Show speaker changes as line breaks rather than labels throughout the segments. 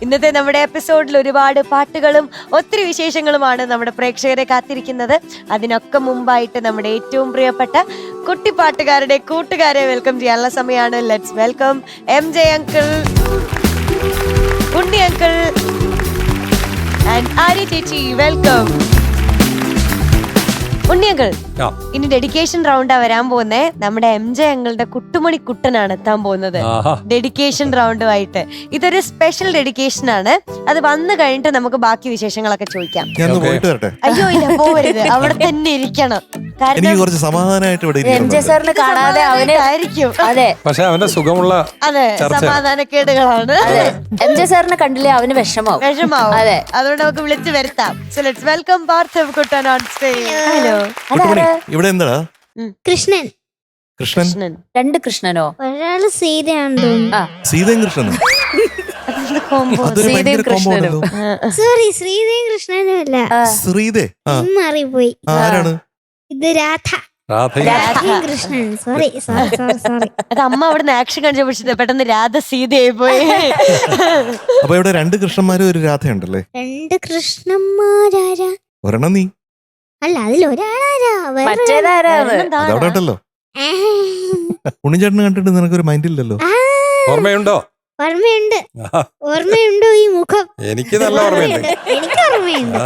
ഇന്നത്തെ നമ്മുടെ എപ്പിസോഡിൽ ഒരുപാട് പാട്ടുകളും ഒത്തിരി വിശേഷങ്ങളുമാണ് നമ്മുടെ പ്രേക്ഷകരെ കാത്തിരിക്കുന്നത്. അതിനൊക്കെ മുമ്പായിട്ട് നമ്മുടെ ഏറ്റവും പ്രിയപ്പെട്ട കുട്ടിപ്പാട്ടുകാരുടെ കൂട്ടുകാരെ വെൽക്കം ചെയ്യാനുള്ള സമയമാണ്. Let's welcome MJ uncle, Unni uncle and Arya ചേച്ചി. വെൽക്കം ഉണ്ണി അങ്കിൾ. ഇനി ഡെഡിക്കേഷൻ റൗണ്ടാ വരാൻ പോകുന്നേ. നമ്മുടെ MJ അങ്കിളുടെ കുട്ടുമണി കുട്ടനാണ് എത്താൻ പോകുന്നത് ഡെഡിക്കേഷൻ റൗണ്ടുമായിട്ട്. ഇതൊരു സ്പെഷ്യൽ ഡെഡിക്കേഷൻ ആണ്. അത് വന്നു കഴിഞ്ഞിട്ട് നമുക്ക് ബാക്കി വിശേഷങ്ങളൊക്കെ ചോദിക്കാം. അയ്യോ ഇല്ല, പോവരുത്, അവിടെ തന്നെ ഇരിക്കണം.
എനിക്ക് കുറച്ച് സമാധാനമായിട്ട് ഇവിടെ
MJ സാറിന് കാണാതെ അവന്
ആയിരിക്കും.
അതെ,
പക്ഷെ അവന്റെ സുഖമുള്ള
അതെ, സമാധാനക്കേടുകളാണ്.
MJ സാറിനെ കണ്ടില്ലേ അവന് വിഷമാവും.
അതെ, അതുകൊണ്ട് നമുക്ക് വിളിച്ചു വരുത്താം. So let's welcome Parthiv Kuttan on stage. Hello.
ഇവിടെ എന്താ
കൃഷ്ണൻ.
കൃഷ്ണൻ?
രണ്ട് കൃഷ്ണനോ?
ഒരാള് സീതയാണെന്ന് തോന്നുന്നു.
സീതയും കൃഷ്ണനും?
സീതയും കൃഷ്ണനും.
സോറി, ശ്രീതയും കൃഷ്ണനും അല്ല.
ശ്രീതേ
മാറിപ്പോയി.
ആരാണ്
ഇത് രാധ.
രാധയും
Krishnan. Sorry sorry sorry sorry.
അത് അമ്മ അവിടുന്ന് ആക്ഷൻ കാണിച്ച പിടിച്ചത് പെട്ടെന്ന് രാധ സീതയായി പോയി.
അപ്പൊ ഇവിടെ രണ്ട് കൃഷ്ണന്മാരും ഒരു രാധയുണ്ടല്ലേ?
രണ്ട് കൃഷ്ണന്മാരാരാ?
ഒരെണ്ണം നീ
അല്ല, അതിലൊരാളാരാ?
അതവിടെ ഉണ്ടല്ലോ. ഉണ്ണിച്ചേട്ടന് കണ്ടിട്ട് നിനക്കൊരു മൈൻഡ് ഇല്ലല്ലോ.
ഓർമ്മയുണ്ടോ?
ഓർമ്മയുണ്ട്. ഓർമ്മയുണ്ടോ ഈ മുഖം?
എനിക്ക് നല്ല ഓർമ്മയുണ്ട്.
എനിക്ക് ഓർമ്മയുണ്ട്.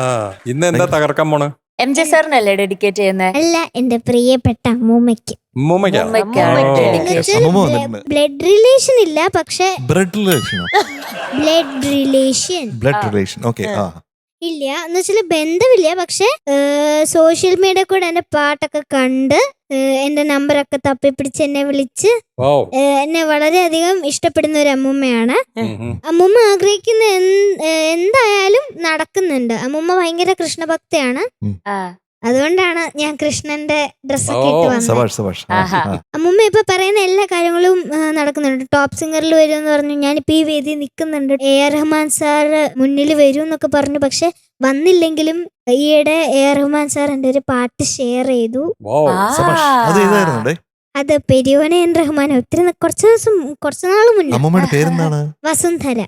ഇന്ന് എന്താ തകർക്കാൻ പോണ്?
MJ സാറിനല്ലേ ഡെഡിക്കേറ്റ് ചെയ്യുന്നത്?
അല്ല, എന്റെ പ്രിയപ്പെട്ട അമ്മൂമ്മയ്ക്ക്. ബ്ലഡ് റിലേഷൻ ഇല്ല, പക്ഷെ
ബ്ലഡ് റിലേഷനോ? Blood relation. ഓക്കെ.
ഇല്ല എന്ന് വെച്ചാൽ ബന്ധമില്ല, പക്ഷെ സോഷ്യൽ മീഡിയ കൂടെ എന്റെ പാട്ടൊക്കെ കണ്ട് എന്റെ നമ്പറൊക്കെ തപ്പിപ്പിടിച്ച് എന്നെ വിളിച്ച് എന്നെ വളരെയധികം ഇഷ്ടപ്പെടുന്ന ഒരു അമ്മൂമ്മയാണ്. അമ്മൂമ്മ ആഗ്രഹിക്കുന്ന എന്തായാലും നടക്കുന്നുണ്ട്. അമ്മൂമ്മ ഭയങ്കര കൃഷ്ണഭക്തയാണ്. അതുകൊണ്ടാണ് ഞാൻ കൃഷ്ണന്റെ ഡ്രസ്സൊക്കെ ഇട്ട് വന്നത്. അമ്മൂമ്മ ഇപ്പൊ പറയുന്ന എല്ലാ കാര്യങ്ങളും നടക്കുന്നുണ്ട്. ടോപ്പ് സിംഗറിൽ വരും എന്ന് പറഞ്ഞു. ഞാനിപ്പോ ഈ വേദി നിൽക്കുന്നുണ്ട്. AR റഹ്മാൻ സാർ മുന്നിൽ വരും എന്നൊക്കെ പറഞ്ഞു. പക്ഷെ വന്നില്ലെങ്കിലും ഈയിടെ AR റഹ്മാൻ സാർ എന്റെ ഒരു പാട്ട് ഷെയർ ചെയ്തു. അത് പെരിയോനെ റഹ്മാൻ ഒത്തിരി കുറച്ചു നാൾ മുന്നേ. വസുന്ധര.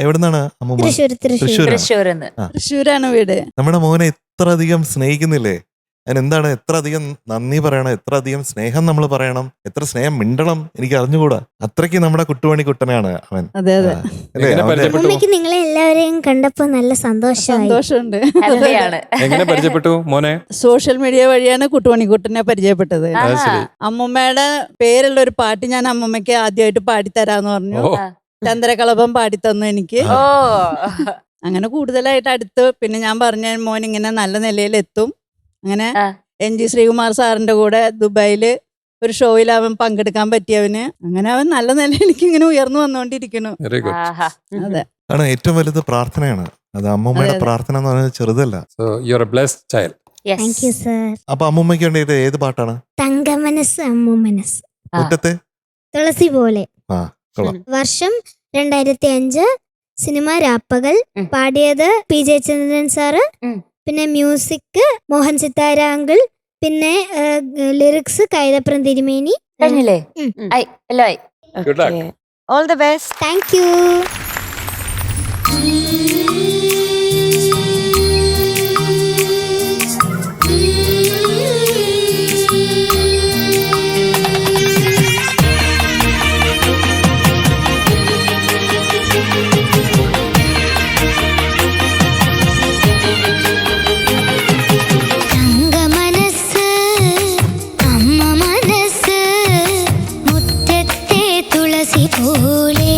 എവിടുന്നാണ്?
തൃശ്ശൂരാണ് വീട്.
നമ്മുടെ മോനെ എത്ര അധികം സ്നേഹിക്കുന്നില്ലേ? അതിനെന്താണ് എത്ര അധികം നന്ദി പറയണം, എത്ര അധികം സ്നേഹം നമ്മൾ പറയണം, എത്ര സ്നേഹം മിണ്ടണം, എനിക്ക് അറിഞ്ഞുകൂടാ. അത്രയ്ക്ക് നമ്മുടെ കുട്ടുമണി കുട്ടനാണ് അവൻ.
അമ്മയ്ക്ക് നിങ്ങളെ എല്ലാവരെയും കണ്ടപ്പോ നല്ല
സന്തോഷമുണ്ട്.
എങ്ങനെ പരിചയപ്പെട്ടു മോനെ?
സോഷ്യൽ മീഡിയ വഴിയാണ് കുട്ടുമണിക്കുട്ടനെ പരിചയപ്പെട്ടത്. അമ്മൂമ്മയുടെ പേരുള്ള ഒരു പാട്ട് ഞാൻ അമ്മൂമ്മയ്ക്ക് ആദ്യമായിട്ട് പാടിത്തരാന്ന് പറഞ്ഞു. ചന്ദ്രകളഭം പാടിത്തന്നു എനിക്ക്. അങ്ങനെ കൂടുതലായിട്ട് അടുത്ത്. പിന്നെ ഞാൻ പറഞ്ഞ മോൻ ഇങ്ങനെ നല്ല നിലയിലെത്തും. അങ്ങനെ NG ശ്രീകുമാർ സാറിന്റെ കൂടെ ദുബായില് ഒരു ഷോയിൽ അവൻ പങ്കെടുക്കാൻ പറ്റിയവന്. അങ്ങനെ അവൻ നല്ല നിലയിലേക്ക് ഇങ്ങനെ ഉയർന്നു വന്നുകൊണ്ടിരിക്കുന്നു.
അതെ, ആണ് ഏറ്റവും വലുത് പ്രാർത്ഥനയാണ്. അത് അമ്മൂമ്മയുടെ പ്രാർത്ഥന എന്ന് പറയുന്നത് ചെറുതല്ല. അപ്പൊ അമ്മൂമ്മയ്ക്ക് വേണ്ടിയിട്ട് ഏത് പാട്ടാണ്?
തങ്കമനസ് അമ്മൂമ്മനസ്.
മുറ്റത്തെ
തുളസി പോലെ. വർഷം 2005. സിനിമ രാപ്പകൽ. പാടിയത് P ജയചന്ദ്രൻ സാറ്. പിന്നെ മ്യൂസിക് മോഹൻ സിത്താര അങ്കിൾ. പിന്നെ ലിറിക്സ് കൈതപ്രം തിരുമേനി.
All the best.
Thank U.
പോലെ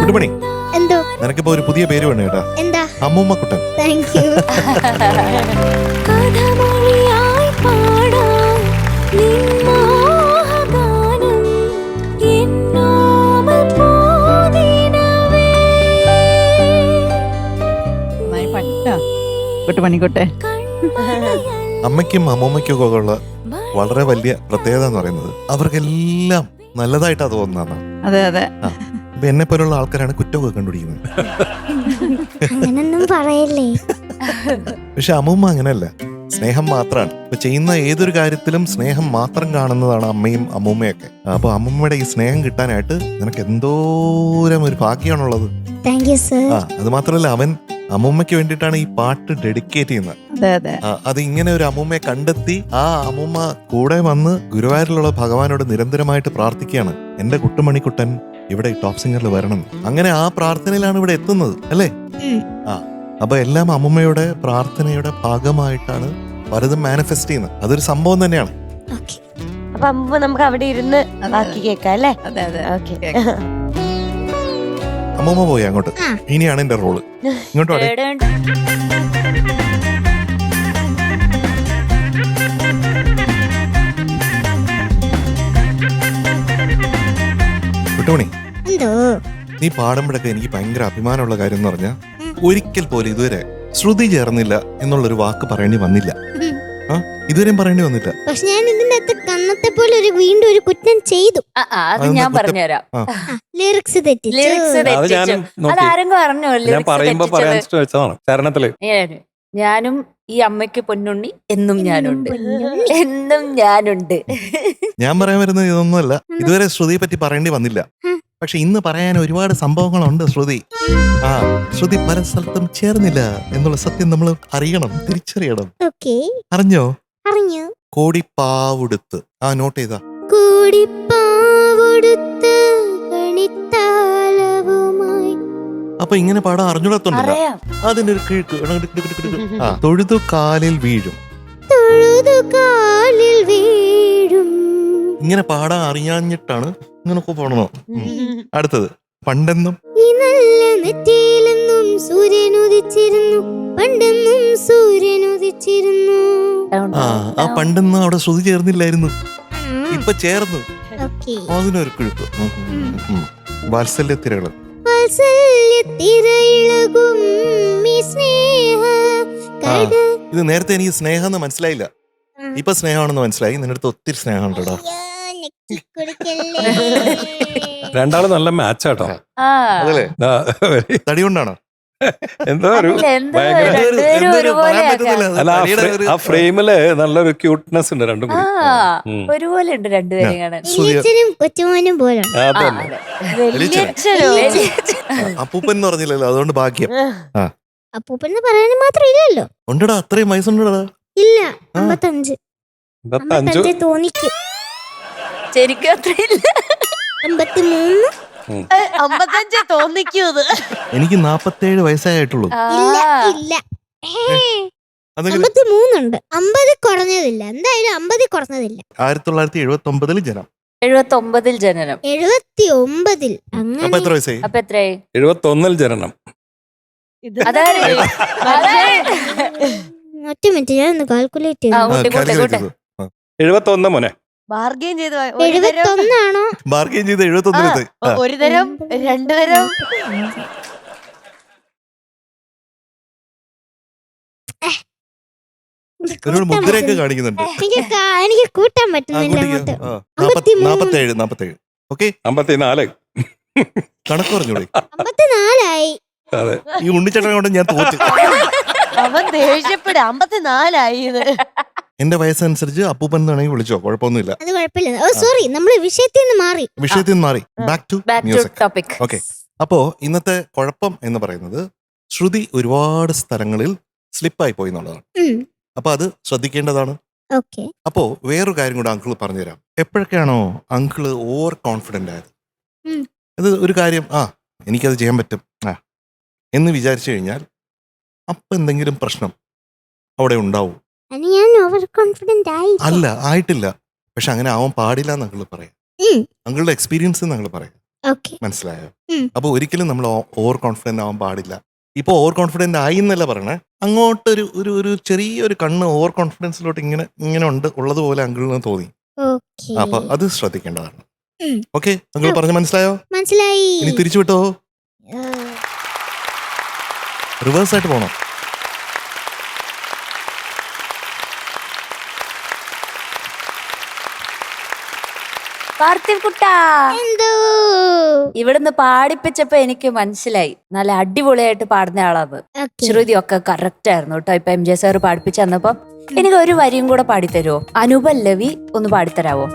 കുട്ടുമണി
എന്തോ
നിനക്കിപ്പോ ഒരു പുതിയ പേര് വേണം കേട്ടാ.
എന്താ?
അമ്മൂമ്മ കുട്ടൻ.
Thank you.
കുട്ടുമണിക്കുട്ടൻ.
അമ്മയ്ക്കും അമ്മൂമ്മയ്ക്കും ഒക്കെ ഉള്ള വളരെ വലിയ പ്രത്യേകത എന്ന് പറയുന്നത് അവർക്കെല്ലാം നല്ലതായിട്ടാ തോന്നുന്നതാണ്.
അതെ അതെ.
ഇപ്പൊ എന്നെ പോലുള്ള ആൾക്കാരാണ് കുറ്റമൊക്കെ കണ്ടുപിടിക്കുന്നത്.
അങ്ങനൊന്നും പറയല്ലേ.
പക്ഷെ അമ്മൂമ്മ അങ്ങനെയല്ല, സ്നേഹം മാത്രമാണ്. ഇപ്പൊ ചെയ്യുന്ന ഏതൊരു കാര്യത്തിലും സ്നേഹം മാത്രം കാണുന്നതാണ് അമ്മയും അമ്മൂമ്മയൊക്കെ. അപ്പൊ അമ്മൂമ്മയുടെ ഈ സ്നേഹം കിട്ടാനായിട്ട് നിനക്ക് എന്തോരം ഒരു ഭാഗ്യമാണുള്ളത്.
Thank you sir.
അത് മാത്രമല്ല, അവൻ അമ്മൂമ്മയ്ക്ക് വേണ്ടിയിട്ടാണ് ഈ പാട്ട് ഡെഡിക്കേറ്റ് ചെയ്യുന്നത്.
അതെ അതെ.
അത് ഇങ്ങനെ ഒരു അമ്മൂമ്മയെ കണ്ടെത്തി ആ അമ്മൂമ്മ കൂടെ വന്ന് ഗുരുവായൂരിലുള്ള ഭഗവാനോട് നിരന്തരമായിട്ട് പ്രാർത്ഥിക്കുകയാണ്, എന്റെ കുട്ടുമണിക്കുട്ടൻ ഇവിടെ ഈ ടോപ്പ് സിംഗറിൽ വരണം. അങ്ങനെ ആ പ്രാർത്ഥനയിലാണ് ഇവിടെ എത്തുന്നത് അല്ലേ? അപ്പൊ എല്ലാം അമ്മൂമ്മയുടെ പ്രാർത്ഥനയുടെ ഭാഗമായിട്ടാണ് പലതും മാനിഫെസ്റ്റ് ചെയ്യുന്നത്. അതൊരു സംഭവം തന്നെയാണ്.
അപ്പൊ അമ്മ നമുക്ക് അവിടെ ഇരുന്ന് ബാക്കി കേൾക്കാം അല്ലേ?
അതെ അതെ.
ഓക്കെ.
അമ്മൂമ്മ പോയി അങ്ങോട്ട്. ഇനിയാണ് എന്റെ റോള്. ഇങ്ങോട്ട് വാ. കുട്ടുമണി,
എന്തോ?
നീ പാടുമ്പോഴൊക്കെ എനിക്ക് ഭയങ്കര അഭിമാനമുള്ള കാര്യം എന്ന് പറഞ്ഞാൽ ഒരിക്കൽ പോലും ഇതുവരെ ശ്രുതി ചേർന്നില്ല എന്നുള്ളൊരു വാക്ക് പറയേണ്ടി വന്നില്ല. ഇതുവരെയും പറയേണ്ടി വന്നില്ല.
പക്ഷെ ഞാൻ ഇതിന്റെ അകത്ത് കന്നത്തെ പോലെ വീണ്ടും ഒരു കുറ്റം ചെയ്തു.
അത് ഞാൻ പറഞ്ഞുതരാം.
ലിറിക്സ് തെറ്റിച്ചു.
ലിറിക്സ്
അത്
തെറ്റിച്ചു.
ഞാനും നോക്കി.
അതാരെങ്കിലും അറിഞ്ഞോ
ഞാൻ
ലിറിക്സ്
പറയുമ്പോ പറയാൻ
തെറ്റിച്ചത്?
വെച്ചതാണ് ചരണത്തില്.
ഞാനും ഈ അമ്മയ്ക്ക് പൊന്നുണ്ണി എന്നും ഞാനുണ്ട്, എന്നും ഞാനുണ്ട്.
ഞാൻ പറയാൻ വരുന്നത് ഇതൊന്നുമല്ല, ഇതുവരെ ശ്രുതിയെ പറ്റി പറയേണ്ടി വന്നില്ല. പക്ഷെ ഇന്ന് പറയാൻ ഒരുപാട് സംഭവങ്ങളുണ്ട്. ശ്രുതി ശ്രുതി പല സ്ഥലത്തും ചേർന്നില്ല എന്നുള്ള സത്യം നമ്മൾ അറിയണം, തിരിച്ചറിയണം. അറിഞ്ഞോ?
അറിഞ്ഞു.
കോടിപ്പാവുടുത്ത്. നോട്ട് ചെയ്താ.
കോടിപ്പാവുടുത്ത് കണിത്താലവുമായി.
അപ്പൊ ഇങ്ങനെ പാടാൻ അറിഞ്ഞൂടത്തുണ്ടല്ലോ.
അറിയാം.
അതിന്റെ ഒരു കിഴുക്ക്. തൊഴുതു കാലിൽ വീഴും.
തൊഴുതു കാലിൽ വീഴും.
ഇങ്ങനെ പാടാൻ അറിയാഞ്ഞിട്ടാണ് ഇങ്ങനൊക്കെ പോണോ. അടുത്തത് പണ്ടെന്നും.
ഈ നല്ല നെറ്റിയിലെന്നും സൂര്യൻ ഉദിച്ചിരുന്നു, പണ്ടെന്നും സൂര്യൻ ഉദിച്ചിരുന്നു.
ആ പണ്ടെന്നും അവിടെ ശ്രുതി ചേർന്നില്ലായിരുന്നു, ഇപ്പൊ ചേർന്നു. അതിനൊരു കിഴുക്ക്. വാത്സല്യത്തിരകള്. ഇത് നേരത്തെ എനിക്ക് സ്നേഹം എന്ന് മനസ്സിലായില്ല, ഇപ്പൊ സ്നേഹമാണെന്ന് മനസ്സിലായി. നിന്റെ അടുത്ത് ഒത്തിരി സ്നേഹമുണ്ടോ.
രണ്ടാളും നല്ല മാച്ചാട്ടോ.
അതല്ലേ? തടി കൊണ്ടാണോ?
എന്തോ ഒരു
രണ്ടുപേരും
അല്ല, ആ ഫ്രെയിമില് നല്ലൊരു ക്യൂട്ട്നെസ് ഉണ്ട് രണ്ടും കൂടി.
ഒരുപോലെ ഉണ്ട് രണ്ടുപേരും കാണാൻ.
കൊച്ചുമോനും പോലെ.
അപ്പൂപ്പൻ എന്ന് പറഞ്ഞില്ലല്ലോ, അതുകൊണ്ട് ഭാഗ്യം.
അപ്പൂപ്പൻ പറയാനും മാത്രം ഇല്ലല്ലോ.
ഉണ്ടടാ, അത്രയും വയസ്സുണ്ടടാ.
ഇല്ല, 55. 55 തോന്നിക്കും.
ശരിക്കും അത്രയില്ല.
53.
55 തോന്നിക്കൂത്.
എനിക്ക് 47 വയസ്സായിട്ടുള്ളൂ.
ഇല്ല ഇല്ല, 53 ഉണ്ട്. 50 കുറഞ്ഞതില്ല, എന്തായാലും 50 കുറഞ്ഞതില്ല.
1979 ജനം.
79 ജനനം.
79 അങ്ങനെ.
അപ്പൊ എത്ര വയസ്സായി?
അപ്പൊ എത്രയായി?
71 ജനനം.
അതായത്
ഒറ്റ മിനിറ്റ്, ഞാൻ ഒന്ന് കാൽക്കുലേറ്റ് ചെയ്തു.
71 മോനെ.
ബാർഗെയിൻ ചെയ്ത്
71 ആണോ?
ബാർഗെയിൻ ചെയ്ത് 71
ഒരു തരം, രണ്ടു തരം.
മുദ്രയൊക്കെ കാണിക്കുന്നുണ്ട്.
എനിക്ക് കൂട്ടാൻ പറ്റുന്നില്ല.
47 ഓക്കെ.
54
കണക്ക് പറഞ്ഞോളി.
54
അതെ.
ഈ ഉണ്ണിച്ചേട്ടനെ കൊണ്ട് ഞാൻ തോറ്റു.
അവൻ ദേഷ്യപ്പെടും. 54
എന്റെ വയസ്സനുസരിച്ച് അപ്പൂപ്പൻ എന്നാണെങ്കിൽ വിളിച്ചോ, കുഴപ്പമൊന്നുമില്ല.
അത് കുഴപ്പമില്ല. ഓ സോറി, നമ്മള് വിഷയത്തിൽ നിന്ന് മാറി. Back to
music.
Topic.
Okay. അപ്പോ ഇന്നത്തെ കുഴപ്പം എന്ന് പറയുന്നത് ശ്രുതി ഒരുപാട് സ്ഥലങ്ങളിൽ സ്ലിപ്പായി പോയി എന്നുള്ളതാണ്. അപ്പൊ അത് ശ്രദ്ധിക്കേണ്ടതാണ്. അപ്പോ വേറൊരു കാര്യം കൂടെ അങ്കിള് പറഞ്ഞുതരാം. എപ്പോഴൊക്കെയാണോ അങ്കിള് ഓവർ കോൺഫിഡന്റ് ആയത്, അത് ഒരു കാര്യം എനിക്കത് ചെയ്യാൻ പറ്റും എന്ന് വിചാരിച്ചു കഴിഞ്ഞാൽ അപ്പൊ എന്തെങ്കിലും പ്രശ്നം അവിടെ ഉണ്ടാവും. അല്ല, ആയിട്ടില്ല. പക്ഷെ അങ്ങനെ ആവാൻ പാടില്ല എന്ന് അങ്കിള് പറയാം. അങ്കിളുടെ എക്സ്പീരിയൻസ് ഞങ്ങൾ പറയാം.
ഓക്കെ.
മനസ്സിലായോ? അപ്പൊ ഒരിക്കലും നമ്മൾ ഓവർ കോൺഫിഡന്റ് ആവാൻ പാടില്ല. ഇപ്പൊ ഓവർ കോൺഫിഡന്റ് ആയി എന്നല്ല പറയണേ, അങ്ങോട്ടൊരു ഒരു ഒരു ചെറിയൊരു കണ്ണ് ഓവർ കോൺഫിഡൻസിലോട്ട് ഇങ്ങനെ ഉള്ളതുപോലെ അങ്കിളിന് തോന്നി.
ഓക്കെ.
അപ്പൊ അത് ശ്രദ്ധിക്കേണ്ടതാണ്. ഓക്കെ, അങ്കിൾ പറഞ്ഞ മനസ്സിലായോ?
മനസ്സിലായി.
ഇനി തിരിച്ചു വിട്ടോ, റിവേഴ്സ് ആയിട്ട് പോണം.
പാർത്ഥിവ് കുട്ടാ,
എന്തോ
ഇവിടുന്ന് പാടിപ്പിച്ചപ്പോ എനിക്ക് മനസ്സിലായി നല്ല അടിപൊളിയായിട്ട് പാടുന്ന ആളാണ്.
ഓക്കെ.
ശ്രുതി ഒക്കെ കറക്റ്റ് ആയിരുന്നു കേട്ടോ. ഇപ്പൊ MJ സാർ പാടിപ്പിച്ചു തന്നപ്പോ എനിക്ക് ഒരു വരിയും കൂടെ പാടിത്തരുമോ? അനുപല്ലവി ഒന്ന് പാടിത്തരാവോ?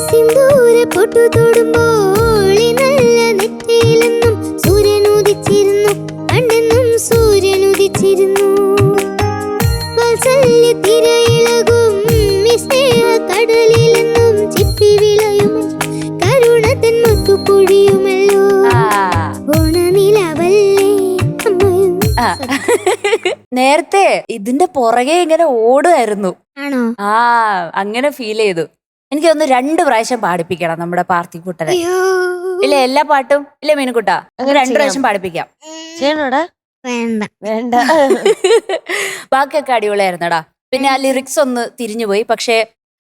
സിന്ദൂര പൊട്ടു തൊടുമ്പോൾ നല്ല നെറ്റിയിലെന്നും സൂര്യൻ ഉദിച്ചിരുന്നു, കണ്ണെന്നും സൂര്യൻ ഉദിച്ചിരുന്നു. വാത്സല്യ തിരയിളകും സ്നേഹ കടലിലെന്നും ചിപ്പി വിളയും കരുണത്തൻ മുത്തു പൊഴിയുമല്ലോ. ഓണനിലവല്ലേ അമ്മയും.
നേരത്തെ ഇതിന്റെ പുറകെ ഇങ്ങനെ ഓടുമായിരുന്നു.
ആണോ?
ആ, അങ്ങനെ ഫീൽ ചെയ്തു. എനിക്ക് ഒന്ന് 2 പ്രാവശ്യം പാടിപ്പിക്കണം നമ്മുടെ പാർത്ഥിവ് കുട്ടനെ.
അയ്യോ.
ഇല്ല, എല്ലാ പാട്ടും ഇല്ല മീനുകുട്ടാ, അങ്ങനെ 2 പ്രാവശ്യം പാടിപ്പിക്കാം.
ചെയ്യണോടാ?
വേണ്ട.
വേണ്ട.
ബാക്കിയൊക്കെ അടിപൊളിയായിരുന്നടാ. പിന്നെ ആ ലിറിക്സ് ഒന്ന് തിരിഞ്ഞുപോയി. പക്ഷെ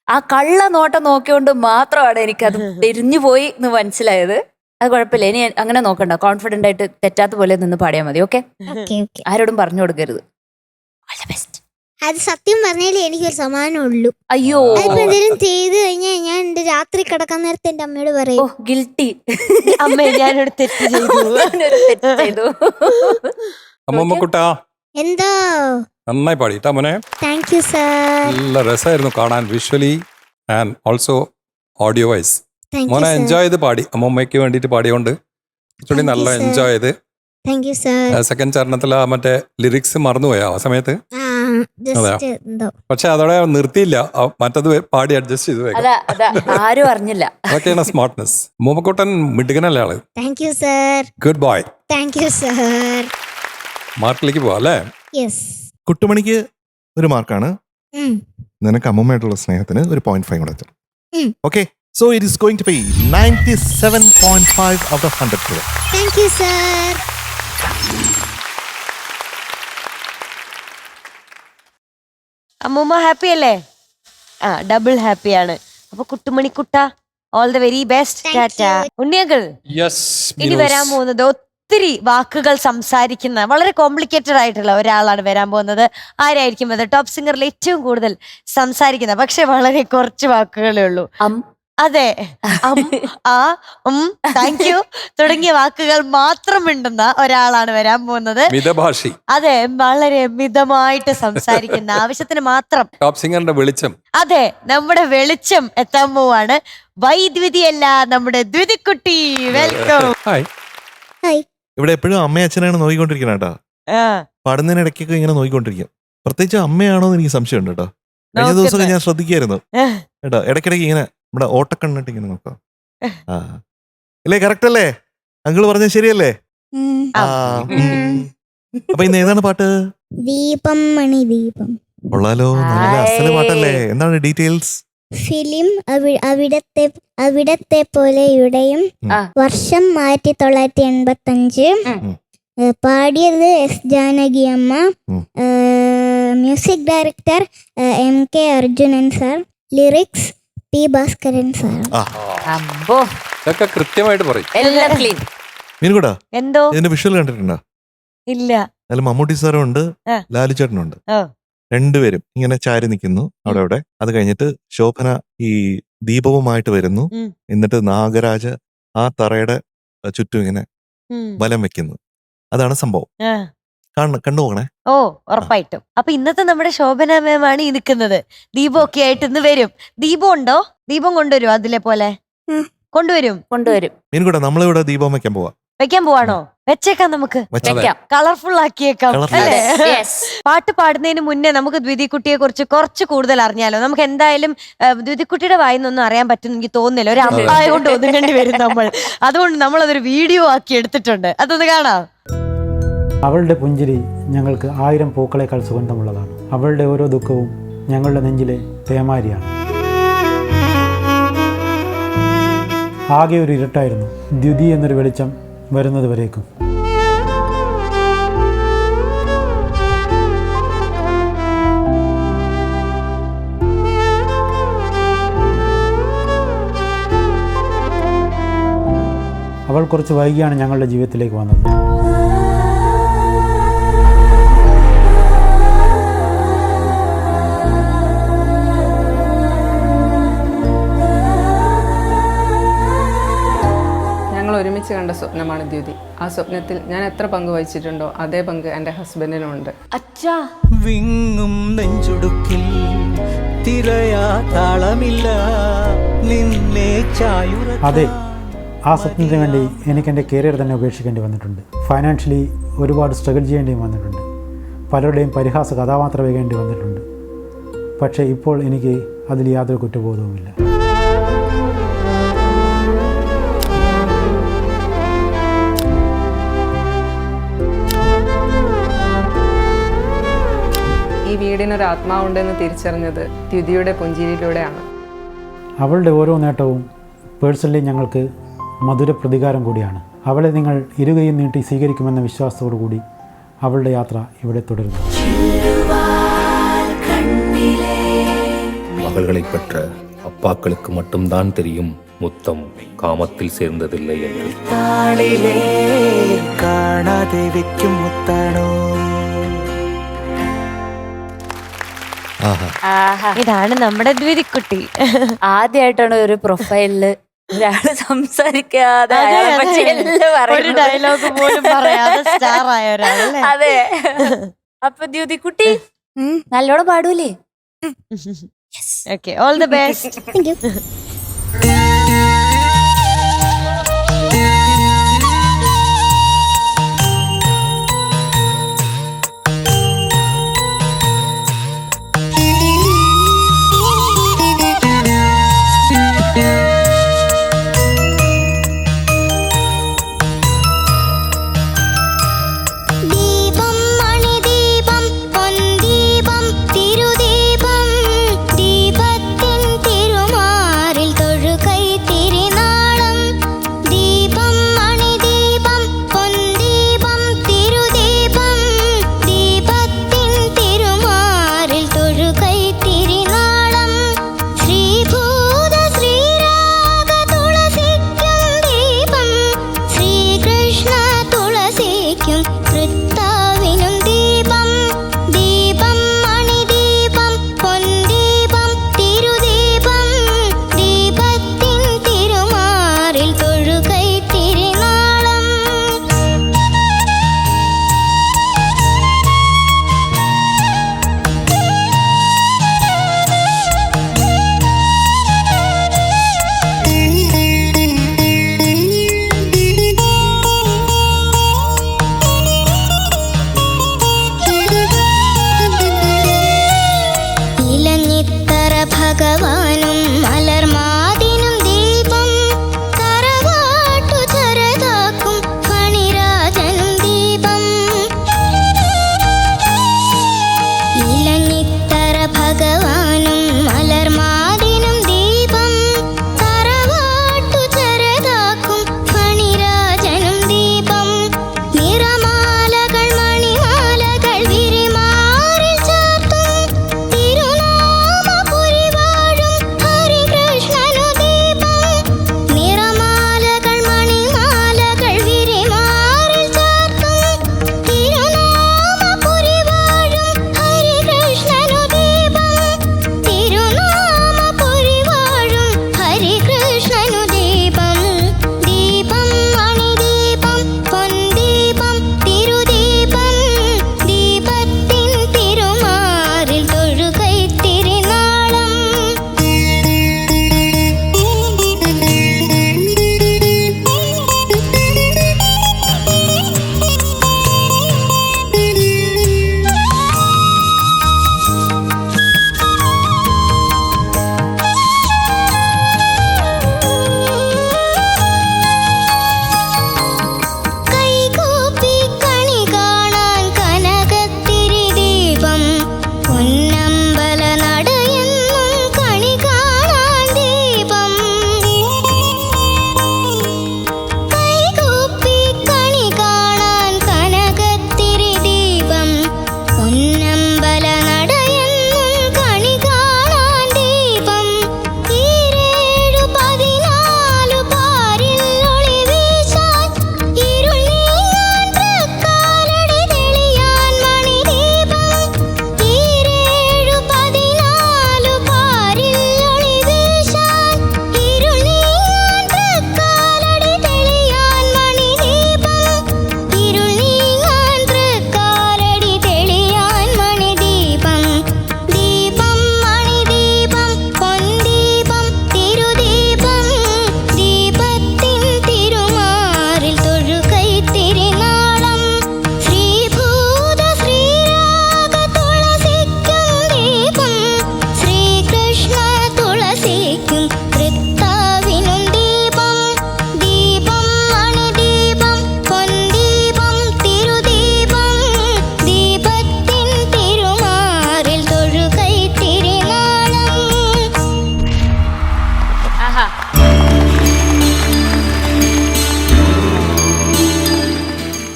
ആ കള്ള നോട്ടം നോക്കിയോണ്ട് മാത്രമാണ് എനിക്കത് തിരിഞ്ഞുപോയി എന്ന് മനസ്സിലായത്. അത് കുഴപ്പമില്ല, ഇനി അങ്ങനെ നോക്കണ്ട. കോൺഫിഡന്റ് ആയിട്ട് തെറ്റാത്ത പോലെ നിന്ന് പാടിയാൽ മതി. ഓക്കെ?
Okay okay.
ആരോടും പറഞ്ഞു കൊടുക്കരുത്. All the best.
അത് സത്യം പറഞ്ഞാലേ എനിക്കൊരു സമാധാനം ഉള്ളൂ.
അയ്യോ,
അതിപ്പോ എന്തെങ്കിലും ചെയ്ത് കഴിഞ്ഞാൽ ഞാൻ എന്റെ രാത്രി കിടക്കാൻ നേരത്തെ എന്റെ അമ്മയോട്
ഓ
പറയും,
ഗിൽട്ടി,
അമ്മ ഞാനൊരു തെറ്റ് ചെയ്തു.
അമ്മൂമ്മക്കുട്ടാ
എന്തോ.
നന്നായി പാടിട്ടാ മോനെ.
Thank you sir.
നല്ല രസമായിരുന്നു കാണാൻ, visually and also audio wise.
Thank you
മോനെ
സർ.
എൻജോയ് ചെയ്ത് പാടി, അമ്മൂമ്മയ്ക്ക് വേണ്ടിയിട്ട് പാടിയോണ്ട് കുറച്ചുകൂടി നല്ല
Thank you, sir.
എൻജോയ് ചെയ്ത്.
Thank you sir.
സെക്കൻഡ് ചരണത്തിൽ ആ മറ്റേ ലിറിക്സ് മറന്നുപോയാ ആ സമയത്ത്.
ജസ്റ്റ് എന്തോ.
പക്ഷെ അതോടെ നിർത്തിയില്ല, മറ്റത് പാടി അഡ്ജസ്റ്റ് ചെയ്ത് വേഗം.
അതാ ആരും അറിഞ്ഞില്ല.
അതൊക്കെയാണ് സ്മാർട്ട്നെസ്. മൂമ്മക്കുട്ടൻ മിടുക്കനല്ലേ ആള്.
Thank you sir.
Good boy.
Thank you sir.
മാർക്കിലേക്ക് പോവാ അല്ലേ?
യെസ്.
കുട്ടുമണിക്ക് ഒരു മാർക്കാണ്, നിനക്ക് അമ്മൂമ്മയായിട്ടുള്ള സ്നേഹത്തിന് ഒരു 0.5 കൂടെ എത്തണം. Okay, so it is going to be 97.5 out of 100.
Thank you sir.
അമ്മൂമ്മ ഹാപ്പി അല്ലേ? ആ, ഡബിൾ ഹാപ്പിയാണ്. അപ്പൊ കുട്ടുമണി കുട്ട, all the very best.
Thank
ടാറ്റ.
you.
ഉണ്ണിയങ്കിൾ, ഇനി വരാൻ പോകുന്നത് ഒത്തിരി വാക്കുകൾ സംസാരിക്കുന്ന വളരെ കോംപ്ലിക്കേറ്റഡ് ആയിട്ടുള്ള ഒരാളാണ് വരാൻ പോകുന്നത്. ആരായിരിക്കും അത്? ടോപ്പ് സിംഗറിൽ ഏറ്റവും കൂടുതൽ സംസാരിക്കുന്ന പക്ഷെ വളരെ കുറച്ച് വാക്കുകളേ ഉള്ളൂ. അതെ, താങ്ക് യു തുടങ്ങിയ വാക്കുകൾ മാത്രം മിണ്ടുന്ന ഒരാളാണ് വരാൻ പോകുന്നത്.
മിതഭാഷി.
അതെ, വളരെ മിതമായിട്ട് സംസാരിക്കുന്ന, ആവശ്യത്തിന് മാത്രം.
ടോപ്പ് സിംഗറിന്റെ വെളിച്ചം.
അതെ, നമ്മുടെ വെളിച്ചം എത്താൻ പോവാണ്. വൈദ്യുതിയല്ല, നമ്മുടെ ദ്വിതിക്കുട്ടി. വെൽക്കം.
ഹായ്.
ഹായ്.
ഇവിടെ എപ്പോഴും അമ്മയും അച്ഛനാണ് നോക്കിക്കൊണ്ടിരിക്കുന്നത് കേട്ടോ. പാടുന്നതിനിടയ്ക്കൊക്കെ ഇങ്ങനെ നോക്കിക്കൊണ്ടിരിക്കും. പ്രത്യേകിച്ച് അമ്മയാണോ എന്ന് എനിക്ക് സംശയമുണ്ട് കേട്ടോ. കഴിഞ്ഞ ദിവസമൊക്കെ ഞാൻ ശ്രദ്ധിക്കായിരുന്നു കേട്ടോ. ഇടയ്ക്കിടയ്ക്ക് ഇങ്ങനെ നമ്മുടെ ഓട്ടക്കണ്ണിട്ട് ഇങ്ങനെ നോക്കാം. ആ ഇല്ലേ, കറക്റ്റ് അല്ലേ? അങ്കിള് പറഞ്ഞത് ശരിയല്ലേ? അപ്പൊ ഇന്ന് ഏതാണ് പാട്ട്?
ദീപം മണി ദീപം.
കൊള്ളാലോ, നല്ല അസല് പാട്ടല്ലേ. എന്താണ് ഡീറ്റെയിൽസ്?
ഫിലിം അവിടത്തെ പോലെ ഇവിടെയും. വർഷം 1985. പാടിയത് എസ് ജാനകി അമ്മ. Music director MK Arjunan sir. Lyrics P Bhaskaran sir.
ഇതൊക്കെ കൃത്യമായിട്ട് പറയും.
എല്ലാം ക്ലീൻ.
മീനുകൂടാ,
എന്തോ
ഇതിന്റെ വിഷ്വൽ കണ്ടിട്ടുണ്ടോ?
ഇല്ല.
അതിൽ മമ്മൂട്ടി സാറും ഉണ്ട്, ലാലു ചേട്ടനുണ്ട്. രണ്ടുപേരും ഇങ്ങനെ ചാരി നിൽക്കുന്നു അവിടെ. അത് കഴിഞ്ഞിട്ട് ശോഭന ഈ ദീപവുമായിട്ട് വരുന്നു. എന്നിട്ട് നാഗരാജ ആ തറയുടെ ചുറ്റും ഇങ്ങനെ വലം വെക്കുന്നു. അതാണ് സംഭവം. കണ്ടുപോകണേ.
ഓ, ഉറപ്പായിട്ടും. അപ്പൊ ഇന്നത്തെ നമ്മുടെ ശോഭന മാമാണ് ഈ നിൽക്കുന്നത്. ദീപം ഒക്കെ ആയിട്ട് ഇന്ന് വരും. ദീപം ഉണ്ടോ? ദീപം കൊണ്ടുവരും. അതിലെ പോലെ കൊണ്ടുവരും.
മീനുകൂടാ, നമ്മളിവിടെ ദീപം വെക്കാൻ പോവാ.
വെക്കാൻ പോവാണോ? വെച്ചേക്കാം, നമുക്ക് കളർഫുൾ ആക്കിയേക്കാം അല്ലേ? പാട്ട് പാടുന്നതിന് മുന്നേ നമുക്ക് ദ്വിതിക്കുട്ടിയെ കുറിച്ച് കുറച്ച് കൂടുതൽ അറിഞ്ഞാലോ? നമുക്ക് എന്തായാലും ദ്വിതിക്കുട്ടിയുടെ വായിന്നൊന്നും അറിയാൻ പറ്റും എനിക്ക് തോന്നുന്നില്ല. ഒരു അമ്പായ കൊണ്ട് ഒതുങ്ങേണ്ടി വരും നമ്മൾ. അതുകൊണ്ട് നമ്മൾ അതൊരു വീഡിയോ ആക്കി എടുത്തിട്ടുണ്ട്. അതൊന്ന് കാണാം.
അവളുടെ പുഞ്ചിരി ഞങ്ങൾക്ക് 1000 പൂക്കളേക്കാൾ സുഗന്ധമുള്ളതാണ്. അവളുടെ ഓരോ ദുഃഖവും ഞങ്ങളുടെ നെഞ്ചിലെ പേമാരിയാണ്. ആകെ ഒരു ഇരുട്ടായിരുന്നു, ദ്യുതി എന്നൊരു വെളിച്ചം വരുന്നത് വരേക്കും. അവൾ കുറച്ച് വൈകിയാണ് ഞങ്ങളുടെ ജീവിതത്തിലേക്ക് വന്നത്.
ഞങ്ങൾ ഒരുമിച്ച് കണ്ട സ്വപ്നമാണ് ദ്യുതി. ആ സ്വപ്നത്തിൽ ഞാൻ എത്ര പങ്ക് വഹിച്ചിട്ടുണ്ടോ അതേ പങ്ക് എൻ്റെ ഹസ്ബൻഡിനുണ്ട്.
അച്ഛാ
വിങ്ങും നെഞ്ചുടുക്കിൽ തിരയാ താളമില്ല നിന്നെ ചായുറ.
അതെ, ആ സ്വപ്നത്തിന് വേണ്ടി എനിക്ക് എൻ്റെ കരിയർ തന്നെ ഉപേക്ഷിക്കേണ്ടി വന്നിട്ടുണ്ട്. ഫൈനാൻഷ്യലി ഒരുപാട് സ്ട്രഗിൾ ചെയ്യേണ്ടിയും വന്നിട്ടുണ്ട്. പലരുടെയും പരിഹാസ കഥാപാത്രമാകേണ്ടി വന്നിട്ടുണ്ട്. പക്ഷേ ഇപ്പോൾ എനിക്ക് അതിൽ യാതൊരു കുറ്റബോധവുമില്ല.
ഈ വീടിനൊരു ആത്മാവുണ്ടെന്ന് തിരിച്ചറിഞ്ഞത് ദ്യുതിയുടെ പുഞ്ചിരിയിലൂടെയാണ്.
അവളുടെ ഓരോ നേട്ടവും പേഴ്സണലി ഞങ്ങൾക്ക് മധുര പ്രതികാരം കൂടിയാണ്. അവളെ നിങ്ങൾ ഇരുകയും നീട്ടി സ്വീകരിക്കുമെന്ന വിശ്വാസത്തോടു കൂടി അവളുടെ യാത്ര ഇവിടെ തുടരുന്നു.
மகள்களை பெற்ற அப்பாக்களுக்கு மட்டும்தான் தெரியும் முத்தம் காமத்தில் சேர்ந்ததில்லை என்று.
കാണാതെ വെക്കും മുത്താണോ.
ഇതാണ് നമ്മുടെ ദ്വിതിക്കുട്ടി.
ആദ്യമായിട്ടാണ് ഒരു പ്രൊഫൈലില് ഒരാള് സംസാരിക്കാതെ
അതെ,
അയാളെ
അതെ.
പറ്റി എല്ലാം
ഒരു
പറയുന്നത്.
ഡയലോഗ് പോലും പറയാതെ സ്റ്റാർ ആയ ഒരാളല്ലേ.
അതെ. അപ്പൊ ദ്യുതിക്കുട്ടി നല്ലോണം പാടൂലേ?
Okay, all the best.
Thank you. ദീപം മണിദീപം പൊൻദീപം തിരുദീപം ദീപത്തിൻ തിരുമാറിൽ തൊഴുകൈ തിരുനാളം. ദീപം മണിദീപം പൊൻദീപം തിരുദീപം ദീപത്തിൻ തിരുമാറിൽ തൊഴുകൈ തിരുനാളം. ശ്രീഭൂത ശ്രീരാഗ തുളസിക്കും ദീപം ശ്രീകൃഷ്ണ തുളസിക്കും തൃത്താവിനും ദീപം. ദീപം മണിദീപം പൊൻദീപം തിരുദീപം ദീപത്തിൻ തിരുമാറിൽ തൊഴുകൈ തിരുനാളം.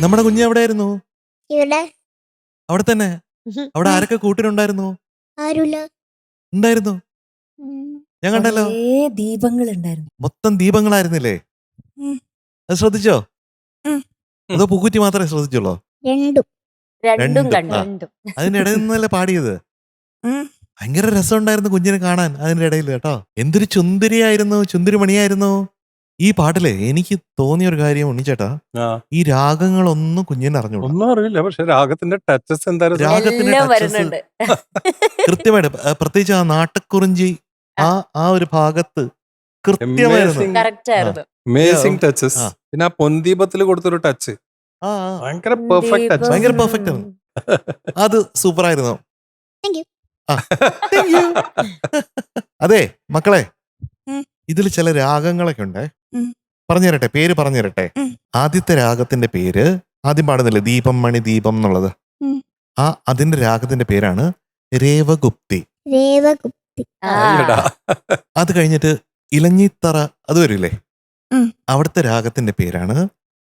നമ്മുടെ കുഞ്ഞ് എവിടെയായിരുന്നു?
ഇവിടെ
അവിടെ തന്നെ. അവിടെ ആരൊക്കെ കൂട്ടിനുണ്ടായിരുന്നു?
ആരുമില്ല.
ഉണ്ടായിരുന്നു, ഞാൻ കണ്ടല്ലോ.
ദീപങ്ങൾ ഉണ്ടായിരുന്നു.
മൊത്തം ദീപങ്ങളായിരുന്നില്ലേ? അത് ശ്രദ്ധിച്ചോ? അതോ പൂക്കുറ്റി മാത്രമേ ശ്രദ്ധിച്ചുള്ളൂ?
രണ്ടും കണ്ടു.
അതിന്റെ ഇടയിൽ നിന്നല്ലേ പാടിയത്? ഭയങ്കര രസമുണ്ടായിരുന്നു കുഞ്ഞിനെ കാണാൻ അതിന്റെ ഇടയിൽ കേട്ടോ. എന്തൊരു ചുന്ദരിയായിരുന്നു, ചുന്ദരി മണിയായിരുന്നു. ഈ പാട്ടിലെ എനിക്ക് തോന്നിയ ഒരു കാര്യം ഉണ്ണിച്ചേട്ടാ, ഈ രാഗങ്ങളൊന്നും കുഞ്ഞിനെ അറിഞ്ഞു
ഒന്നും അറിയില്ല, പക്ഷെ രാഗത്തിന്റെ ടച്ചസ് എന്തായാലും
രാഗത്തിന്റെ ടച്ചസ് കൃത്യമായിട്ട്, പ്രത്യേകിച്ച് ആ നാട്ടക്കുറിഞ്ചി ആ ഒരു ഭാഗത്ത് കൃത്യമായിരുന്നു.
Amazing touches. പിന്നെ ആ പൊൻദീപത്തിൽ കൊടുത്തൊരു ടച്ച് ഭയങ്കര പെർഫെക്റ്റ് ടച്ച്,
ഭയങ്കര പെർഫെക്റ്റ് ആണ്. അത് സൂപ്പറായിരുന്നു. അതെ മക്കളെ, ഇതിൽ ചില രാഗങ്ങളൊക്കെ ഉണ്ടേ. പറഞ്ഞു തരട്ടെ, പേര് പറഞ്ഞു തരട്ടെ. ആദ്യത്തെ രാഗത്തിന്റെ പേര് ആദ്യം പാടുന്നില്ലേ, ദീപം മണി ദീപം എന്നുള്ളത്. അതിന്റെ രാഗത്തിന്റെ പേരാണ് രേവഗുപ്തി. അത് കഴിഞ്ഞിട്ട് ഇലഞ്ഞിത്തറ അത് വരില്ലേ, അവിടുത്തെ രാഗത്തിന്റെ പേരാണ്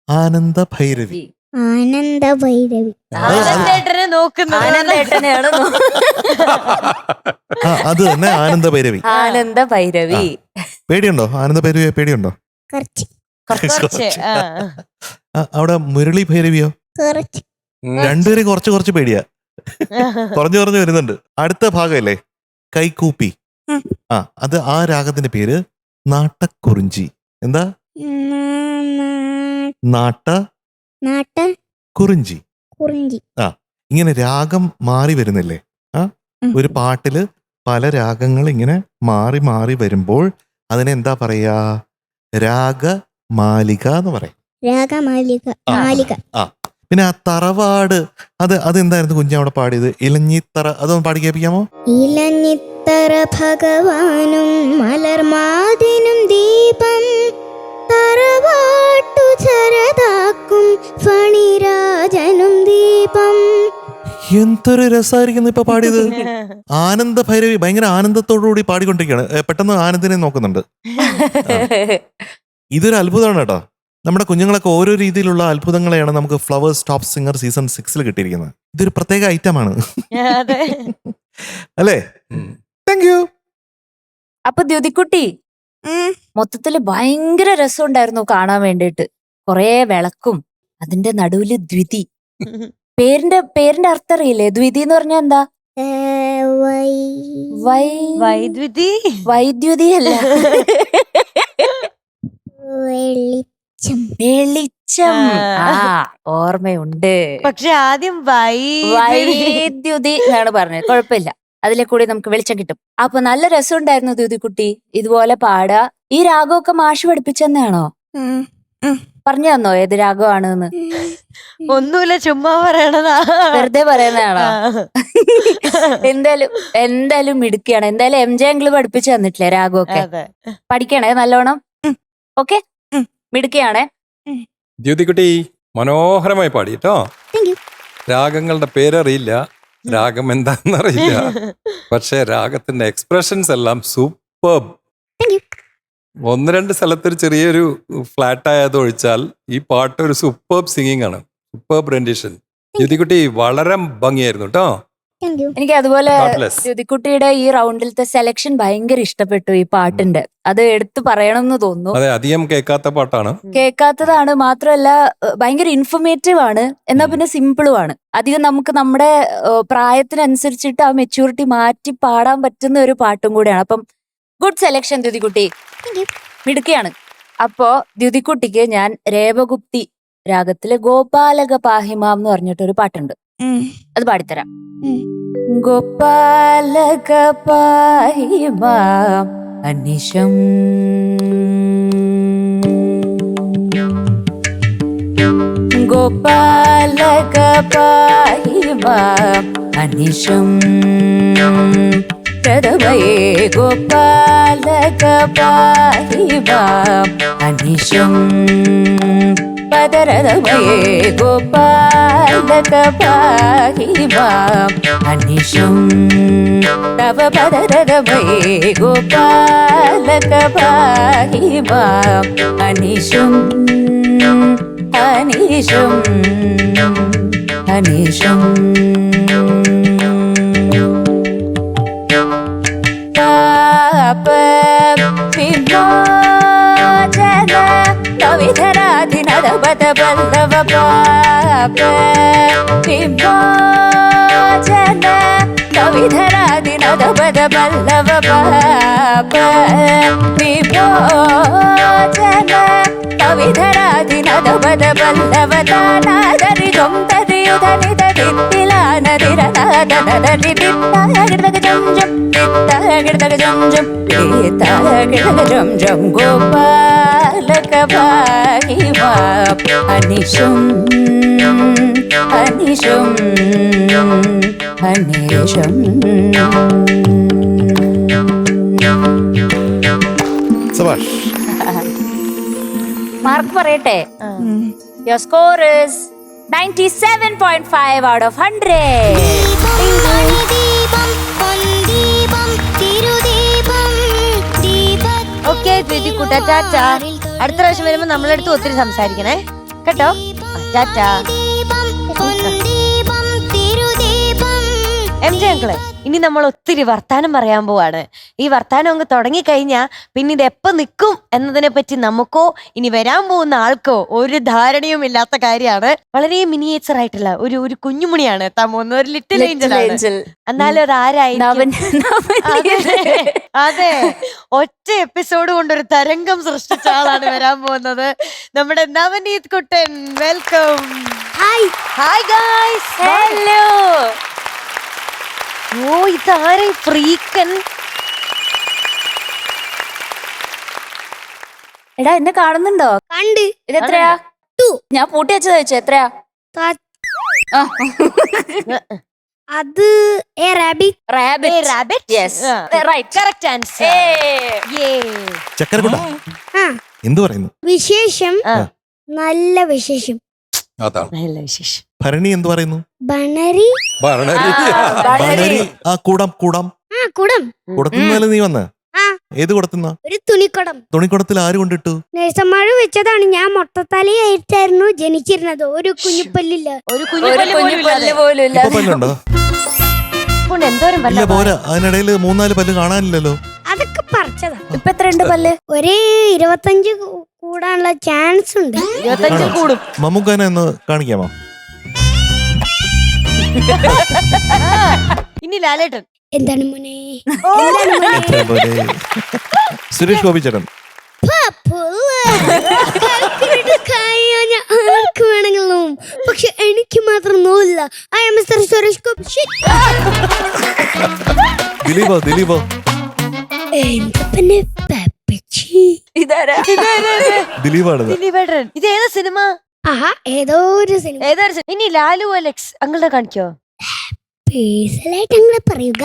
ആനന്ദ ഭൈരവി. അത് തന്നെ ആനന്ദ ഭൈരവി. പേടിയുണ്ടോ ആനന്ദ ഭൈരവിയെ? പേടിയുണ്ടോ? അവിടെ മുരളി ഭൈരവിയോ? രണ്ടുപേരും കുറച്ച് പേടിയാ, കുറഞ്ഞു വരുന്നുണ്ട്. അടുത്ത ഭാഗമല്ലേ കൈകൂപ്പി, അത് ആ രാഗത്തിന്റെ പേര് നാട്ടക്കുറിഞ്ചി. എന്താ? കുറിഞ്ചി. ഇങ്ങനെ രാഗം മാറി വരുന്നില്ലേ? ഒരു പാട്ടില് പല രാഗങ്ങൾ ഇങ്ങനെ മാറി മാറി വരുമ്പോൾ അതിനെ എന്താ പറയാ? രാഗമാലിക എന്ന് പറയും. പിന്നെ ആ തറവാട്, അതെന്തായിരുന്നു കുഞ്ഞ് അവിടെ പാടിയത്? ഇലഞ്ഞിത്തറ, അതൊന്ന് പാടി കേൾപ്പിക്കാമോ?
ഇലഞ്ഞിത്തറ ഭഗവാനും മലർമാതിനും ദീപം തറവാട്ടു ചരതാക്കും ഫണിരാജനും ദീപം.
എന്തൊരു രസമായിരിക്കുന്നു ഇപ്പൊ പാടിയത്. ആനന്ദ ഭൈരവി ഭയങ്കര ആനന്ദത്തോടുകൂടി പാടിക്കൊണ്ടിരിക്കുകയാണ്. പെട്ടെന്ന് ആനന്ദിനെ നോക്കുന്നുണ്ട്. ഇതൊരു അത്ഭുതമാണ് കേട്ടോ. നമ്മുടെ കുഞ്ഞുങ്ങളൊക്കെ ഓരോ രീതിയിലുള്ള അത്ഭുതങ്ങളെയാണ് നമുക്ക് ഫ്ലവേഴ്സ് ടോപ്പ് സിംഗർ സീസൺ 6 കിട്ടിയിരിക്കുന്നത്. ഇതൊരു പ്രത്യേക ഐറ്റമാണ് അല്ലേ? Thank you.
അപ്പൊ ദ്യുതിക്കുട്ടി, മൊത്തത്തില് ഭയങ്കര രസമുണ്ടായിരുന്നു കാണാൻ വേണ്ടിട്ട്. കൊറേ വിളക്കും, അതിന്റെ നടുവില് ദ്വിതി. പേരിന്റെ അർത്ഥം അറിയില്ലേ? ദ്വിതി എന്ന് പറഞ്ഞാ എന്താ? വൈദ്യുതി അല്ല, വെളിച്ചം. ഓർമ്മയുണ്ട്.
പക്ഷെ ആദ്യം
വൈദ്യുതി എന്നാണ് പറഞ്ഞത്. കുഴപ്പമില്ല, അതിലെ കൂടി നമുക്ക് വെളിച്ചം കിട്ടും. അപ്പൊ നല്ല രസമുണ്ടായിരുന്നു ദ്യുതിക്കുട്ടി. ഇതുപോലെ പാടാ. ഈ രാഗമൊക്കെ മാഷ് പഠിപ്പിച്ചെന്നാണോ? പറഞ്ഞു തന്നോ ഏത് രാഗമാണെന്ന്?
ഒന്നുമില്ല, ചുമ്മാ പറയണതാ,
വെറുതെ പറയുന്നതാണോ? എന്തായാലും മിടുക്കിയാണ്. എന്തായാലും MJ അങ്കിള് പഠിപ്പിച്ചു തന്നിട്ടില്ലേ രാഗമൊക്കെ? പഠിക്കണേ നല്ലോണം. ഓക്കെ, മിടുക്കിയാണേ.
ദ്യുതിക്കുട്ടി മനോഹരമായി പാടി കേട്ടോ. രാഗങ്ങളുടെ പേരറിയില്ല, രാഗം എന്താണെന്നറിയില്ല, പക്ഷെ രാഗത്തിന്റെ എക്സ്പ്രഷൻസ് എല്ലാം സൂപ്പർബ്. 1-2 സ്ഥലത്തൊരു ചെറിയൊരു ഫ്ലാറ്റ് ആയത് ഒഴിച്ചാൽ ഈ പാട്ട് ഒരു സൂപ്പർബ് സിംഗിങ് ആണ്, സൂപ്പർബ് റെൻഡിഷൻ. ദ്യുതിക്കുട്ടി വളരെ ഭംഗിയായിരുന്നു കേട്ടോ.
എനിക്ക് അതുപോലെ ദ്യുതിക്കുട്ടിയുടെ ഈ റൗണ്ടിലത്തെ സെലക്ഷൻ ഭയങ്കര ഇഷ്ടപ്പെട്ടു. ഈ പാട്ടിന്റെ അത് എടുത്തു പറയണം എന്ന് തോന്നുന്നു.
അതെ, അധികം കേൾക്കാത്ത പാട്ടാണ്.
കേൾക്കാത്തതാണ്, മാത്രമല്ല ഭയങ്കര ഇൻഫോർമേറ്റീവ് ആണ്, എന്നാ പിന്നെ സിമ്പിളും ആണ്. അധികം നമുക്ക് നമ്മുടെ പ്രായത്തിനനുസരിച്ചിട്ട് ആ മെച്യൂരിറ്റി മാറ്റി പാടാൻ പറ്റുന്ന ഒരു പാട്ടും കൂടെയാണ്. അപ്പം ഗുഡ് സെലക്ഷൻ ദ്യുതിക്കുട്ടി, മിടുക്കിയാണ്. അപ്പോ ദ്യുതിക്കുട്ടിക്ക് ഞാൻ രേവഗുപ്തി രാഗത്തിലെ ഗോപാലക പാഹിമാം എന്ന് പറഞ്ഞിട്ടൊരു പാട്ടുണ്ട്, അത് പാടിത്തരാം. ഗോപാലക പാഹിമാം അനിശം ഗോപാലക പാഹിമാം അനിശം പ്രഥമയേ ഗോപാലക പാഹിമാം അനിശം പദരഥമയേ ഗോപാലക പാഹിമാം അനിശം തവ പദരഥമയേ ഗോപാലക പാഹിമാം അനിശം അനീഷം അനീഷം പാപ വിമോചന കവിധരാധിനദ പദ പല്ലവ പാപ വിമോചന കവിധരാധിനദ പദ പല്ലവ പാപ വിമോചന കവിധരാധിനദ പദ പല്ലവ താനാദരി ത്വം തരിയുധനിത ദിത്തിലാനദിരനാദനദരി ദിത്തായകിടതക ജംജം ദിത്തായകിടതക ജംജം ദിത്തായകിടതക ജംജം ഗോപാലക ഭാഗിമാ അനിശം അനിശം അനേഷം.
സബാഷ്.
മാർക്ക് പറയട്ടെ. Your score is 97.5 out of 100.
Okay കുട്ട ടാറ്റ. അടുത്ത പ്രാവശ്യം വരുമ്പോ നമ്മളെടുത്ത് ഒത്തിരി സംസാരിക്കണേ കേട്ടോ. ടാറ്റ. MJ അങ്കിള്, ഇനി നമ്മൾ ഒത്തിരി വർത്താനം പറയാൻ പോവാണ്. ഈ വർത്താനം അങ്ങ് തുടങ്ങിക്കഴിഞ്ഞാ പിന്നെ ഇത് എപ്പോ നിൽക്കും എന്നതിനെ പറ്റി നമുക്കോ ഇനി വരാൻ പോകുന്ന ആൾക്കോ ഒരു ധാരണയും ഇല്ലാത്ത കാര്യമാണ്. വളരെ മിനിയേച്ചർ ആയിട്ടുള്ള ഒരു കുഞ്ഞുമണിയാണ് എത്താൻ പോകുന്നത്. ഒരു ലിറ്റിൽ ഏഞ്ചൽ ആണ്. എന്നാലും അത് ആരായിരിക്കും? അതെ, ഒറ്റ എപ്പിസോഡ് കൊണ്ട് ഒരു തരംഗം സൃഷ്ടിച്ച ആളാണ് വരാൻ പോകുന്നത്. നമ്മുടെ നവനീത് കുട്ടൻ. വെൽക്കം. Hi guys.
ഹലോ.
ഓ, ഇതാരെ ഫ്രീക്കൻ?
എടാ, എന്നെ കാണുന്നുണ്ടോ?
കണ്ട്.
ഇതെത്രയാ? ഞാൻ പൂട്ടി വെച്ചത് വെച്ചു. എത്രയാ?
അത്
ചക്കരക്കുട്ട എന്തു പറയുന്നു?
വിശേഷം നല്ല വിശേഷം.
നല്ല വിശേഷം.
ഭരണി എന്തു പറയുന്നു?
ബണരി
ആ കൂടാം കൂടാം
കുടം
കുടത്തുന്നാല് നീ വന്ന ഏത് കുടത്തുന്ന?
ഒരു തുണിക്കുടം.
തുണിക്കുടത്തിൽ ആര് കൊണ്ടിട്ടു?
നേഴ്സന്മാർ വെച്ചതാണ്. ഞാൻ മൊട്ടത്തലയായിട്ടായിരുന്നു ജനിച്ചിരുന്നത്. ഒരു കുഞ്ഞുപല്ലില്ല.
ഒരു കുഞ്ഞുപല്ല് പോലും ഇല്ല.
പല്ലുണ്ടോ? ഇല്ല, പോരാ. അതിനിടയിൽ 3-4 പല്ല് കാണാനില്ലല്ലോ.
അതൊക്കെ പറിച്ചതാ.
ഇപ്പൊ എത്രയുണ്ട് പല്ല്?
ഒരേ 25 കൂടാനുള്ള ചാൻസ് ഉണ്ട്.
25 കൂടും.
മമ്മൂക്കാനെ ഒന്ന് കാണിക്കാമോ?
ഇനി ലാലേട്ടൻ.
എന്താണ് മോനെ?
സുരേഷ് ഗോപി ചേട്ടൻ.
ആർക്ക് വേണമെങ്കിലും, പക്ഷെ എനിക്ക് മാത്രം നോവില്ല. I am mister Suresh Gopi.
ദിലീപോ ദിലീപാണ്.
ദിലീപേട്ടൻ. ഇത് ഏതാ സിനിമ?
ഏതോ ഒരു സിനിമ.
ഇനി ലാലു അലക്സ് അങ്ങളുടെ കാണിക്കോ?
പേഴ്സണലായിട്ട് അങ്ങനെ പറയുക.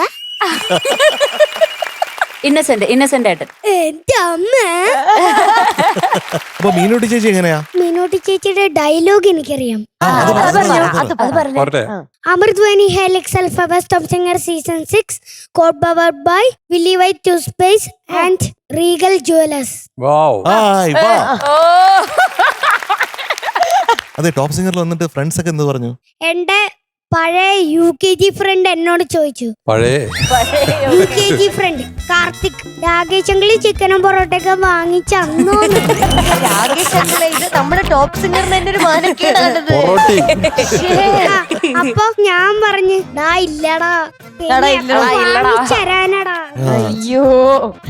ഇന്നസെന്റ് ഏട്ടൻ.
എന്റെ അമ്മ.
അപ്പൊ മീനൂട്ടി ചേച്ചി എങ്ങനെയാ?
മീനൂട്ടി ചേച്ചിയുടെ ഡയലോഗ് എനിക്കറിയാം.
പറഞ്ഞേ.
അമൃത്വാനി ഹെലിക്സ് അൽഫബസ് top singer season 6 code powered by Willy White toothpaste and Regal Jewellers.
അതെ, ടോപ്പ് സിംഗറിൽ വന്നിട്ട് ഫ്രണ്ട്സ് ഒക്കെ എന്ത് പറഞ്ഞു?
എന്റെ പഴയ UKG ഫ്രണ്ട് എന്നോട് ചോദിച്ചു. UKG ഫ്രണ്ട് കാർത്തിക്, രാകേഷ് അങ്കിളി ചിക്കനും പൊറോട്ടയൊക്കെ വാങ്ങിച്ച അന്നോ?
രാകേഷ് അങ്കിളെ, ഇത് നമ്മുടെ ടോപ്പ് സിംഗറിന് തന്നെ ഒരു മാനക്കേടാണത്.
അപ്പൊ ഞാൻ പറഞ്ഞു, ഇല്ലടാ ചരാനടാ.
അയ്യോ,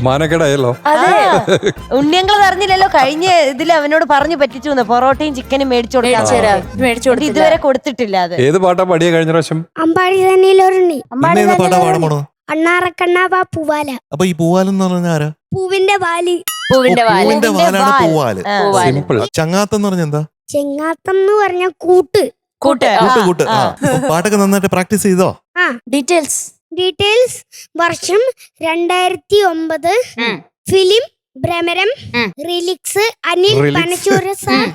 മാനക്കേടായല്ലോ.
ഉണ്ണിയങ്കള് അറിഞ്ഞില്ലല്ലോ. കഴിഞ്ഞ ഇതിൽ അവനോട് പറഞ്ഞു പറ്റിച്ചു പൊറോട്ടയും ചിക്കനും മേടിച്ചു കൊടുക്കാൻ. ഇതുവരെ കൊടുത്തിട്ടില്ല. അത്
ഏത് പാട്ടാ പാടിയ കഴിഞ്ഞ പ്രാവശ്യം?
അമ്പാടി തന്നെയിലൊരുണ്ണി.
അണ്ണാറക്കണ്ണാ
പൂവാല.
അപ്പൊ ഈ പൂവാലെന്ന് പറഞ്ഞ ആരാ?
പൂവിന്റെ വാല്.
പൂവിന്റെ വാലാണ് പൂവാല്. സിമ്പിൾ. ചങ്ങാത്തെന്ന് പറഞ്ഞ എന്താ?
ചെങ്ങാത്തം എന്ന് പറഞ്ഞ കൂട്ട്.
പാട്ടൊക്കെ നന്നായിട്ട് പ്രാക്ടീസ് ചെയ്തോ?
ഡീറ്റെയിൽസ് വർഷം 2009. Film Bhramaram. Lyrics Anil Panachoora sir.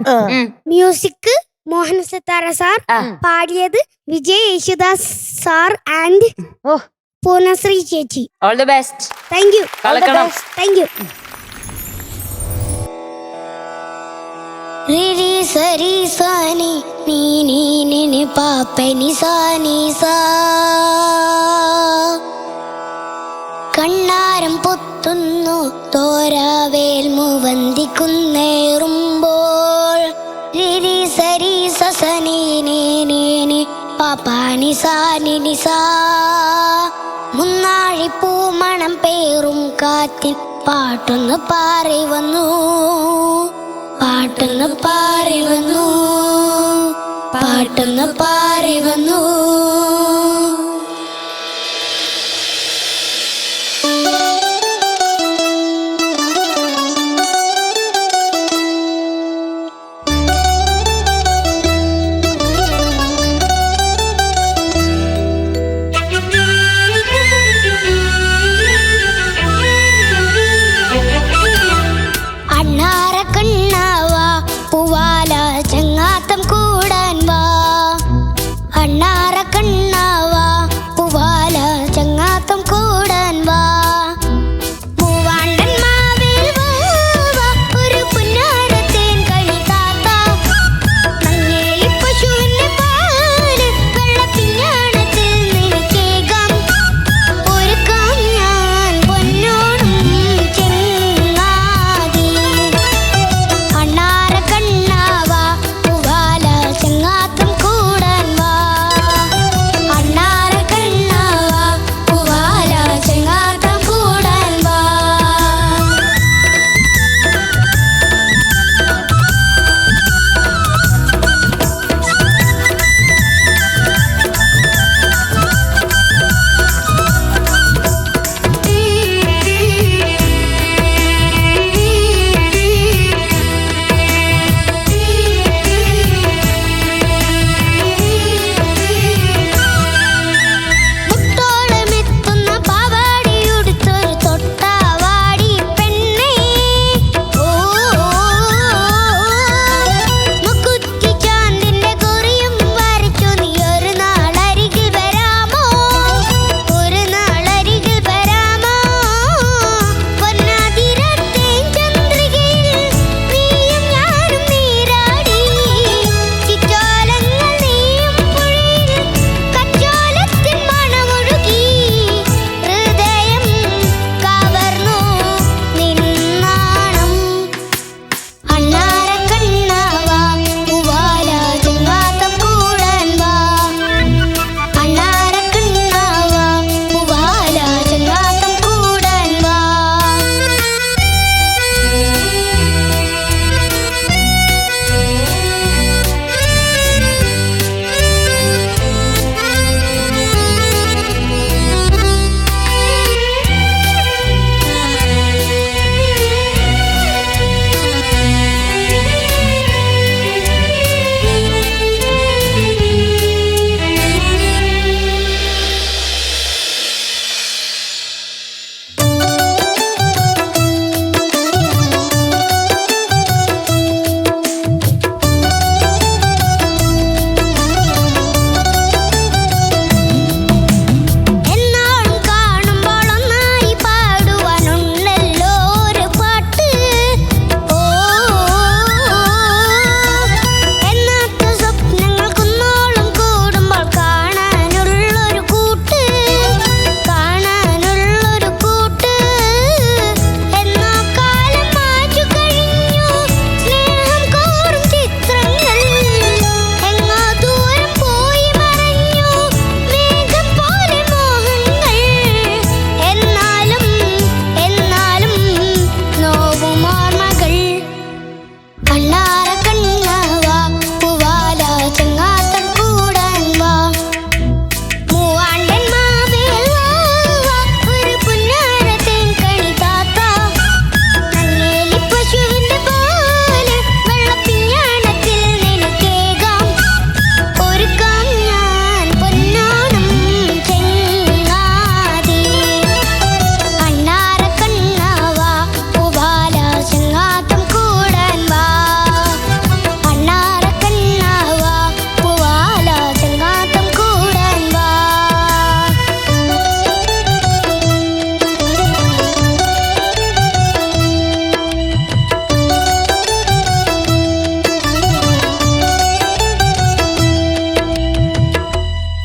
Music Mohan Sithara sir. പാടിയത് വിജയ് യേശുദാസ് സാർ ആൻഡ് പൂർണശ്രീ ചേച്ചി.
All the best.
Thank you. Thank you. റിരി സരി സാനി നീ നീ നി നി പാപ്പനി സാനി സാ. കണ്ണാരം പൊത്തുന്നു തോരാവേൽ മൂവന്തിക്കുന്നേറുമ്പോൾ. റിരി സരി സസനി നീ നീ നി പാപ്പാനി സാനി നി സാ. മുന്നാഴിപ്പൂമണം പേറും കാറ്റിൽ പാട്ടൊന്ന് പാറി വന്നു, പാട്ടൊന്ന് പാറി വന്നു, പാട്ടൊന്ന് പാറി വന്നു. അണ്ണാറ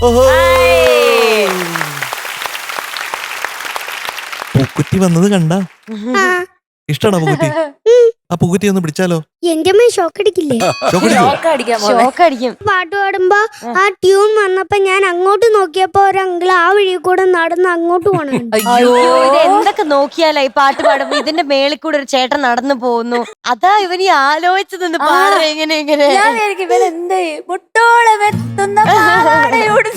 ഓഹോ പൂക്കുറ്റി വന്നത് കണ്ട ഇഷ്ടമാണോ പൂക്കുറ്റി? ആ പൂക്കുറ്റി ഒന്ന് പിടിച്ചാലോ?
എന്റെ അമ്മ ഷോക്ക് അടിക്കില്ലേ?
ഷോക്ക് അടിക്കാൻ പോലെ.
ഷോക്ക് അടിക്കും.
പാട്ട് പാടുമ്പോ ആ ട്യൂൺ വന്നപ്പോ ഞാൻ അങ്ങോട്ട് നോക്കിയപ്പോ ഒരു അങ്കിൾ ആ വഴി കൂടെ നടന്ന് അങ്ങോട്ട് പോണു.
അയ്യോ
ഇത് എന്തൊക്കെ നോക്കിയാലോ ഈ പാട്ട് പാടുമ്പോ ഇതിന്റെ മേളിൽ കൂടെ ഒരു ചേട്ടൻ നടന്നു പോകുന്നു. അതാ ഇവനീ ആലോചിച്ച് നിന്ന് പാടുക എങ്ങനെ എങ്ങനെ.
ഞാൻ വിചാരിക്കും ഇവനെന്തേ മുട്ടോളം എത്തുന്ന പാവാടയോട്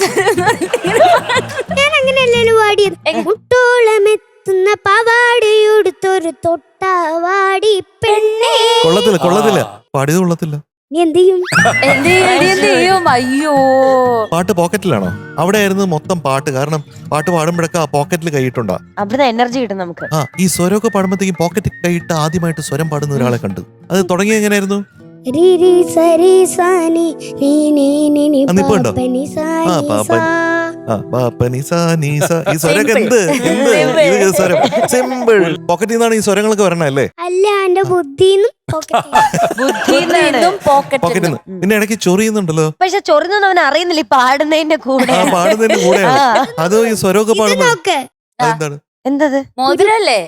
ഞാൻ അങ്ങനെയല്ലല്ലോ പാടിയത്. മുട്ടോളം എത്തുന്ന പാവാടയോടുത്തൊരു തൊട്ടാവാടി പെണ്ണേ.
കൊള്ളത്തില്ല പാടിയത് കൊള്ളത്തില്ല.
നീ എന്ത് ചെയ്യും?
എന്ത് ചെയ്യും? അയ്യോ
പാട്ട് പോക്കറ്റിലാണോ? അവിടെ ആയിരുന്നു മൊത്തം പാട്ട്. കാരണം പാട്ട് പാടുമ്പോഴൊക്കെ ആ പോക്കറ്റിൽ കൈയിട്ടുണ്ടാ.
അവിടുന്ന് എനർജി കിട്ടും നമുക്ക്.
ആ ഈ സ്വരമൊക്കെ പാടുമ്പോഴത്തേക്കും പോക്കറ്റിൽ കൈയിട്ട് ആദ്യമായിട്ട് സ്വരം പാടുന്ന ഒരാളെ കണ്ടു. അത് തുടങ്ങി എങ്ങനെയായിരുന്നു? അന്നിപ്പോ ഉണ്ടോ? ആ പാപ്പൻ ഈ സ്വരമൊക്കെ ഇത് സ്വരം സിമ്പിൾ. പോക്കറ്റിൽ നിന്നാണ് ഈ സ്വരങ്ങളൊക്കെ വരണല്ലേ?
അല്ല, എന്റെ ബുദ്ധിന്നും
പോക്കറ്റിൽ നിന്ന്. പിന്നെ ഇടയ്ക്ക് ചൊറിയുന്നുണ്ടല്ലോ.
പക്ഷെ ചൊറിഞ്ഞൊന്നും അവൻ അറിയുന്നില്ല ഈ പാടുന്നതിന്റെ കൂടെ.
ആ പാടുന്നതിന്റെ കൂടെയാണ്. അത് ഈ സ്വരമൊക്കെ പാടുമ്പോ അതെന്താണ്?
എന്തത്?
മോതിരല്ലേ?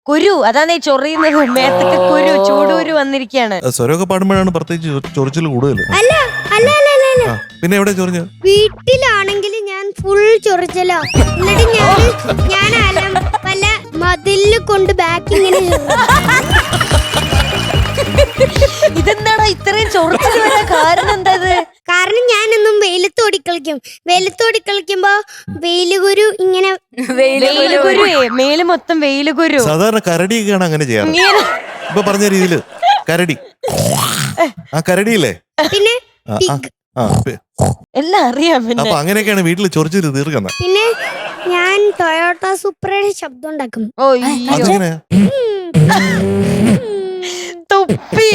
കുരു. അതാണ് ഈ ചൊറിയുന്നത്. മേത്തൊക്കെ കുരു, ചൂടൂരു വന്നിരിക്കുകയാണ്.
സ്വരമൊക്കെ പാടുമ്പോഴാണ് പ്രത്യേകിച്ച് ചൊറിച്ചിൽ കൂടുതൽ.
അല്ല അല്ല അല്ല അല്ല
പിന്നെ എവിടെ ചൊറിഞ്ഞ?
വീട്ടിലാണെങ്കിൽ ഞാൻ ഫുൾ ചൊറിച്ചലോ. എന്നിട്ട് ഞാൻ വല്ല മതിലില് കൊണ്ട് ബാക്ക് ഇങ്ങനെ
ഇതെന്താടാ ഇത്രയും ചൊറിച്ചിൽ വരാൻ കാരണം എന്താ?
കാരണം ഞാനെന്നും വെയിലത്തോടി കളിക്കും. വെയിലത്തോടി കളിക്കുമ്പോ വെയിലുകുരു ഇങ്ങനെ
വെയിലുകുരു, മേല് മൊത്തം വെയിലുകുരു.
സാധാരണ കരടിയൊക്കെയാണ് അങ്ങനെ ചെയ്യാറ്. ഇപ്പൊ പറഞ്ഞ രീതിയില് കരടി, ആ കരടിയില്ലേ?
പിന്നെ
എല്ലാം അറിയാം.
അപ്പൊ അങ്ങനെയൊക്കെയാണ് വീട്ടിൽ ചൊറിച്ചിൽ തീർക്കുന്നത്.
പിന്നെ ഞാൻ ടൊയോട്ട സൂപ്പറയുടെ ശബ്ദം ഉണ്ടാക്കും.
അതെങ്ങനെയാ?
തുപ്പി.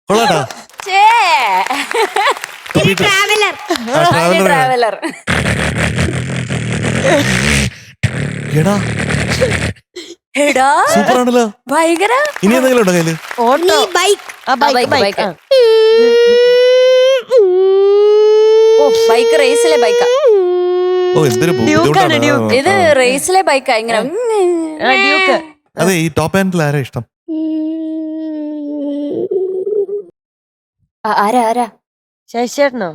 കൊള്ളാട്ടാ.
ട്രാവലർ.
എടാ സൂപ്പറാണല്ലോ.
ഭയങ്കര.
ഇനി എന്തെങ്കിലും ഉണ്ടോ കയ്യില്?
Auto,
bike. ബൈക്ക് റേസിലെ ബൈക്കാ.
ഓ എന്തൊരു ബുദ്ധിമുട്ടാണ്.
ഇത് റേസിലെ ബൈക്കാ. ഇങ്ങനെ
ഡ്യൂക്ക്.
അതെ, ഈ ടോപ്പ് ഹാൻഡിൽ ആരാ ഇഷ്ടം?
ആരാ?
ശശിയേട്ടനോ?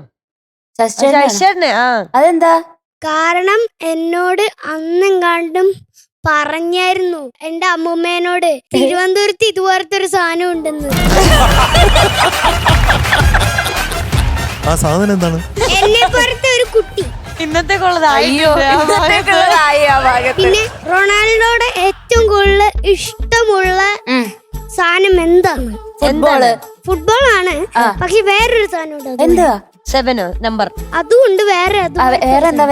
ശശിയേട്ടന്. അതെന്താ?
കാരണം എന്നോട് അന്നെങ്ങാണ്ടും പറഞ്ഞായിരുന്നു എന്റെ അമ്മൂമ്മേനോട് തിരുവനന്തപുരത്ത് ഇതുപോലത്തെ ഒരു സാധനം ഉണ്ടെന്ന്.
ആ സാധനം എന്താണ്?
എന്നെ പോലത്തെ ഒരു കുട്ടി.
ഇന്നത്തെ
പിന്നെ റൊണാൾഡോയുടെ ഏറ്റവും കൂടുതൽ ഇഷ്ടമുള്ള സാധനം എന്താണ്? ഫുട്ബോൾ ആണ്. പക്ഷെ വേറൊരു സാധനം ഉണ്ട്.
എന്താ?
7 നമ്പർ.
അതുകൊണ്ട് വേറെ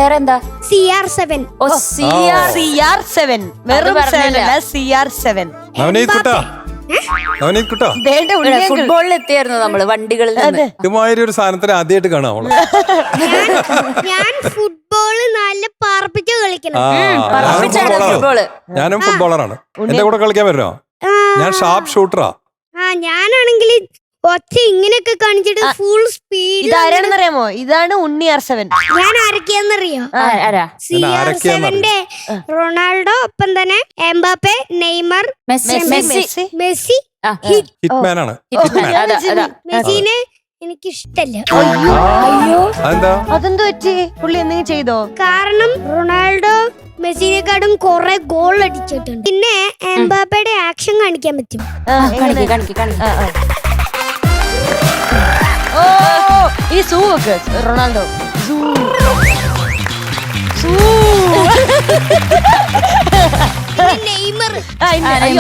വേറെന്താ?
CR7.
CR7 വെറും 7 അല്ല, CR7.
ഫുട്ബോളിൽ എത്തിയായിരുന്നു നമ്മള് വണ്ടികളിൽ.
ഇതുമാതിരി ഒരു സാധനത്തിന് ആദ്യമായിട്ട് കാണാം അവള്.
ഞാൻ ഫുട്ബോള് നല്ല പറപ്പിച്ച് കളിക്കണം.
ഞാനും ഫുട്ബോളറാണ്. എന്റെ കൂടെ കളിക്കാൻ വരുമോ? ഞാൻ ഷാർപ്പ് ഷൂട്ടറാ.
ഞാനാണെങ്കിൽ ഒച്ച ഇങ്ങനെയൊക്കെ കാണിച്ചിട്ട് ഫുൾ സ്പീഡ്.
ഇതാരാണെന്നറിയാമോ? ഇതാണ് ഉണ്ണി R7.
ഞാൻ ആരൊക്കെയാന്നറിയോ? CR7ന്റെ റൊണാൾഡോ, ഒപ്പം തന്നെ എംബാപ്പെ, നെയ്മർ, മെസ്സി.
ഹിറ്റ്മാനാണ്.
മെസ്സിനെ എനിക്ക് ഇഷ്ടല്ല.
അതെന്ത് പറ്റി? പുള്ളി എന്തെങ്കിലും ചെയ്തോ?
കാരണം റൊണാൾഡോ മെസ്സിനെക്കാളും കുറെ ഗോൾ അടിച്ചിട്ടുണ്ട്. പിന്നെ എംബാപ്പയുടെ ആക്ഷൻ കാണിക്കാൻ പറ്റും.
ഈ സൂ ഒക്കെ റൊണാൾഡോ
നെയ്മർ.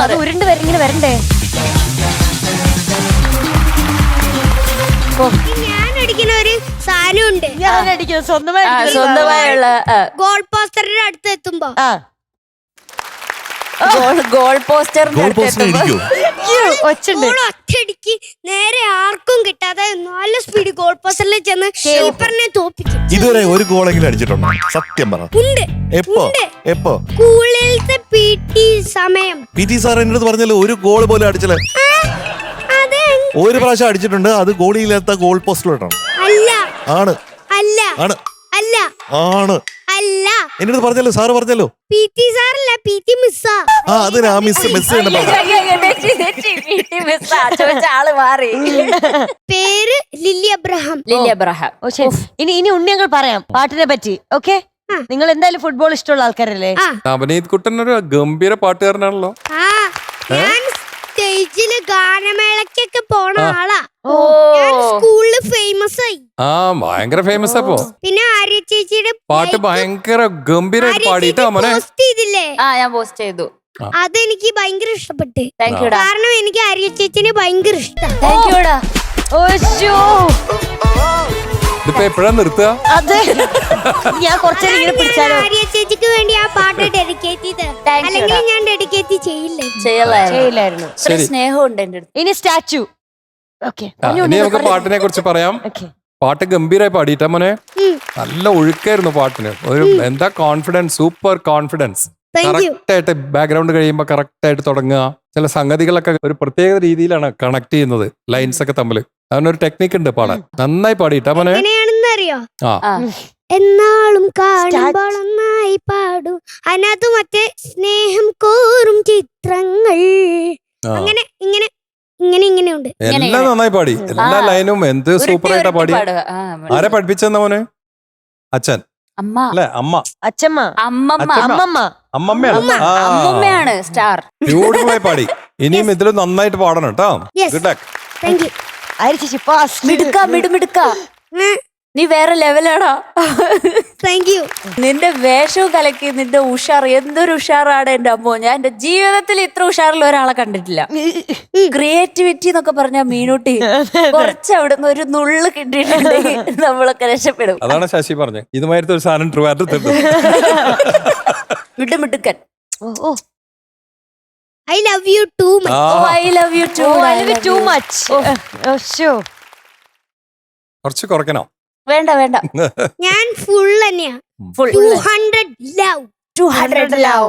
അത് ഉരുണ്ട് ഇങ്ങനെ വരണ്ടേ?
ഞാൻ അടിക്കുന്ന ഒരു സാധനം ഉണ്ട്.
ഞാൻ അടിക്കുന്ന
സ്വന്തമായുള്ള
ഗോൾ പോസ്റ്ററിന്റെ അടുത്ത് എത്തുമ്പോ
ഗോൾ പോസ്റ്ററിന്റെ അടുത്ത്
ഒറ്റ ഒറ്റയടിക്ക് നേരെ ആർക്കും കിട്ടാതെ നല്ല സ്പീഡ് ഗോൾ പോസ്റ്ററിൽ ചെന്ന് കീപ്പറിനെ തോപ്പിക്കും.
ഇതുവരെ ഒരു ഗോളെങ്കിലും അടിച്ചിട്ടുണ്ടോ? സത്യം പറ.
ഉണ്ട്.
എപ്പോ എപ്പോ?
സ്കൂളിലത്തെ PT സമയം.
PT സാർ എന്റെ അടുത്ത് പറഞ്ഞല്ലോ ഒരു ഗോൾ പോലും അടിച്ചില്ല.
അതെ.
ഒരു പ്രാവശ്യം അടിച്ചിട്ടുണ്ട്, അത് ഗോളിയില്ലാത്ത ഗോൾ പോസ്റ്റിലോട്ടാണ്.
അല്ല.
ആണ്.
അല്ല.
ആണ്.
അല്ല.
ആണ്.
അല്ല.
എന്റെ അടുത്ത് പറഞ്ഞല്ലോ, സാറ് പറഞ്ഞല്ലോ.
PT സാറല്ല, PT മിസ്സാ.
ആ അതിനാ മിസ്
ആള് മാറി.
പേര് ലില്ലി അബ്രഹാം.
Lilly Abraham.
ഓ ശരി. ഇനി ഉണ്ണിയങ്ങൾ പറയാം പാട്ടിനെ പറ്റി. ഓക്കെ, നിങ്ങൾ എന്തായാലും ഫുട്ബോൾ ഇഷ്ടമുള്ള ആൾക്കാരല്ലേ?
നവനീത് കുട്ടൻ ഒരു ഗംഭീര പാട്ടുകാരനാണല്ലോ.
ഞാൻ സ്റ്റേജില് ഗാനമേളക്കൊക്കെ പോണ ആളാ. ഞാൻ സ്കൂളില് ഫേമസ് ആയി.
ഭയങ്കര ഫേമസ് അപ്പോ.
പിന്നെ ആര്യ ചേച്ചിയുടെ
പാട്ട് ഭയങ്കര ഗംഭീരമായിട്ട് പാടിയിട്ടാ മോനെ.
പോസ്റ്റ് ചെയ്തില്ലേ?
ഞാൻ പോസ്റ്റ് ചെയ്തു.
അതെനിക്ക് ഭയങ്കര ഇഷ്ടപ്പെട്ട്.
താങ്ക് യുടാ.
കാരണം എനിക്ക് ആര്യ ചേച്ചിനെ ഭയങ്കര ഇഷ്ടം.
താങ്ക് യുടാ.
ഇതിപ്പോ എപ്പോഴാ നിർത്തുക?
അതെ, ഞാൻ കുറച്ചേരം ഇങ്ങനെ പിടിച്ചാലോ.
ആര്യ ചേച്ചിക്ക് വേണ്ടി ആ പാട്ട് ഡെഡിക്കേറ്റ് ചെയ്ത്, അല്ലെങ്കിൽ ഞാൻ ഡെഡിക്കേറ്റ്
ചെയ്യില്ലായിരുന്നു.
സ്നേഹമുണ്ട് എന്റെ അടുത്ത്.
ഇനി സ്റ്റാച്ചു. ഓക്കെ,
ഇനി നമുക്ക് പാട്ടിനെ കുറിച്ച് പറയാം. പാട്ട് ഗംഭീരമായി പാടിയിട്ടാ മോനെ. നല്ല ഒഴുക്കായിരുന്നു പാട്ടിന്. ഒരു എന്താ കോൺഫിഡൻസ്, സൂപ്പർ കോൺഫിഡൻസ്. കറക്റ്റ് ആയിട്ട് ബാക്ക്ഗ്രൗണ്ട് കഴിയുമ്പോ കറക്റ്റ് ആയിട്ട് തുടങ്ങുക. ചില സംഗതികളൊക്കെ ഒരു പ്രത്യേക രീതിയിലാണ് കണക്ട് ചെയ്യുന്നത്, ലൈൻസ് ഒക്കെ തമ്മിൽ. അതിനൊരു ടെക്നിക്ക് ഉണ്ട് പാടാൻ. നന്നായി പാടിയിട്ടാ മോനെ.
എങ്ങനെയാണെന്നറിയോ?
ആ
എന്നാളും കാണുമ്പോൾ ഒന്നായി പാടൂ, അതിനകത്ത് മറ്റേ സ്നേഹം കോറും ചിത്രങ്ങൾ, അങ്ങനെ ഇങ്ങനെ ഇങ്ങനെ ഇങ്ങനെ ഉണ്ട്.
എല്ലാം നന്നായി പാടി. എല്ലാ ലൈനും എന്ത് സൂപ്പർ ആയിട്ടാ പാടി. ആരെ പഠിപ്പിച്ചെന്ന മോനെ? അച്ഛൻ
അമ്മ
അല്ലെ? അമ്മ,
അച്ഛമ്മ,
അമ്മമ്മയാണ്.
അമ്മമ്മയാണ് സ്റ്റാർ.
ബ്യൂട്ടിഫുൾ ആയി പാടി. ഇനിയും ഇതിൽ നന്നായിട്ട് പാടണം കേട്ടോ. Good luck.
Thank you.
Arya ചേച്ചി പാസ്.
മിടുക്ക. നീ വേറെ ലെവലാടാ.
Thank you.
നിന്റെ വേഷവും കലക്കി, നിന്റെ ഉഷാർ എന്തൊരു ഉഷാറാണ് എന്റെ അമ്മോ. ഞാൻ എന്റെ ജീവിതത്തിൽ ഇത്ര ഉഷാറുള്ള ഒരാളെ കണ്ടിട്ടില്ല. ക്രിയേറ്റിവിറ്റി എന്നൊക്കെ പറഞ്ഞ മീനൂട്ടി കുറച്ച് അവിടുന്ന് ഒരു നുള്ളു കിട്ടിയിട്ടുണ്ടെങ്കിൽ നമ്മളൊക്കെ രക്ഷപ്പെടും.
അതാണ് ശശി പറഞ്ഞത്. ഇതുമായിട്ട് ഒരു സാധനം ട്രിവാൻഡ്രത്തുണ്ട്.
മിടുക്കൻ.
ഓ,
I love you too much.
I love you too.
I love you too much.
കുറച്ച് കുറയ്ക്കണോ?
വേണ്ട
ഞാൻ ഫുൾ തന്നെയാ. 200 love.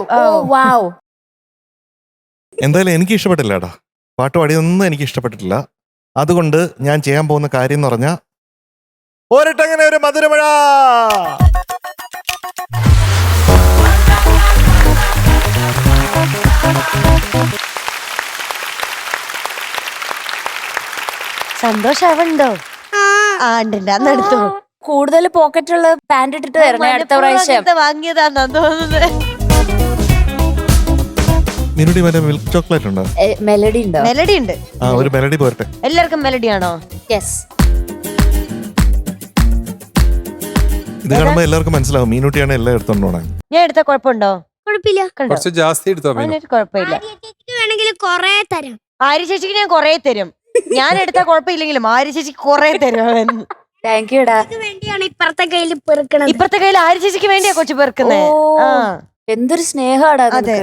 Wow.
എന്തായാലും എനിക്ക് ഇഷ്ടപ്പെട്ടില്ല കേട്ടാ. പാട്ട് പാടിയൊന്നും എനിക്ക് ഇഷ്ടപ്പെട്ടിട്ടില്ല. അതുകൊണ്ട് ഞാൻ ചെയ്യാൻ പോകുന്ന കാര്യം എന്ന് പറഞ്ഞാൽ ഒരിട്ടങ്ങനെ ഒരു മധുരമഴ.
സന്തോഷാവുണ്ടോ? അന്നെടുത്തു.
കൂടുതൽ പോക്കറ്റുള്ള പാന്റ് ഇട്ടിട്ട് വരണേ അടുത്ത പ്രാവശ്യം.
വാങ്ങിയതാണെന്ന് തോന്നുന്നത്.
മിനുടി മറ്റേ മിൽക്ക് ചോക്ലേറ്റ് ഉണ്ടോ?
മെലഡി ഉണ്ടോ?
മെലഡി ഉണ്ട്.
ഒരു മെലഡി പോരട്ടെ.
എല്ലാവർക്കും മെലഡി ആണോ?
യെസ്.
ഇത് കാണുമ്പോ എല്ലാവർക്കും മനസ്സിലാവും മീനുട്ടിയാണ് എല്ലാം എടുത്തോണ്ടോണേ.
ഞാൻ എടുത്ത കുഴപ്പമുണ്ടോ?
കുഴപ്പമില്ല.
കുറച്ച് ജാസ്തി എടുത്തോ.
കുഴപ്പമില്ല.
വേണമെങ്കിൽ കൊറേ തരാം.
ആര്യ ചേച്ചിക്ക് ഞാൻ കൊറേ തരും. ഞാൻ എടുത്ത കുഴപ്പമില്ലെങ്കിലും ആര്യ ചേച്ചിക്ക് കൊറേ തരും.
താങ്ക് യുടാ.
വേണ്ടിയാണ് ഇപ്പുറത്തെ കയ്യിൽ പെറുക്കണത്.
ഇപ്പുറത്തെ കയ്യിൽ ആര്യ ചേച്ചിക്ക് വേണ്ടിയാ കൊച്ചു പെറുക്കുന്നേ.
എന്തൊരു സ്നേഹാടാ.
അതെ.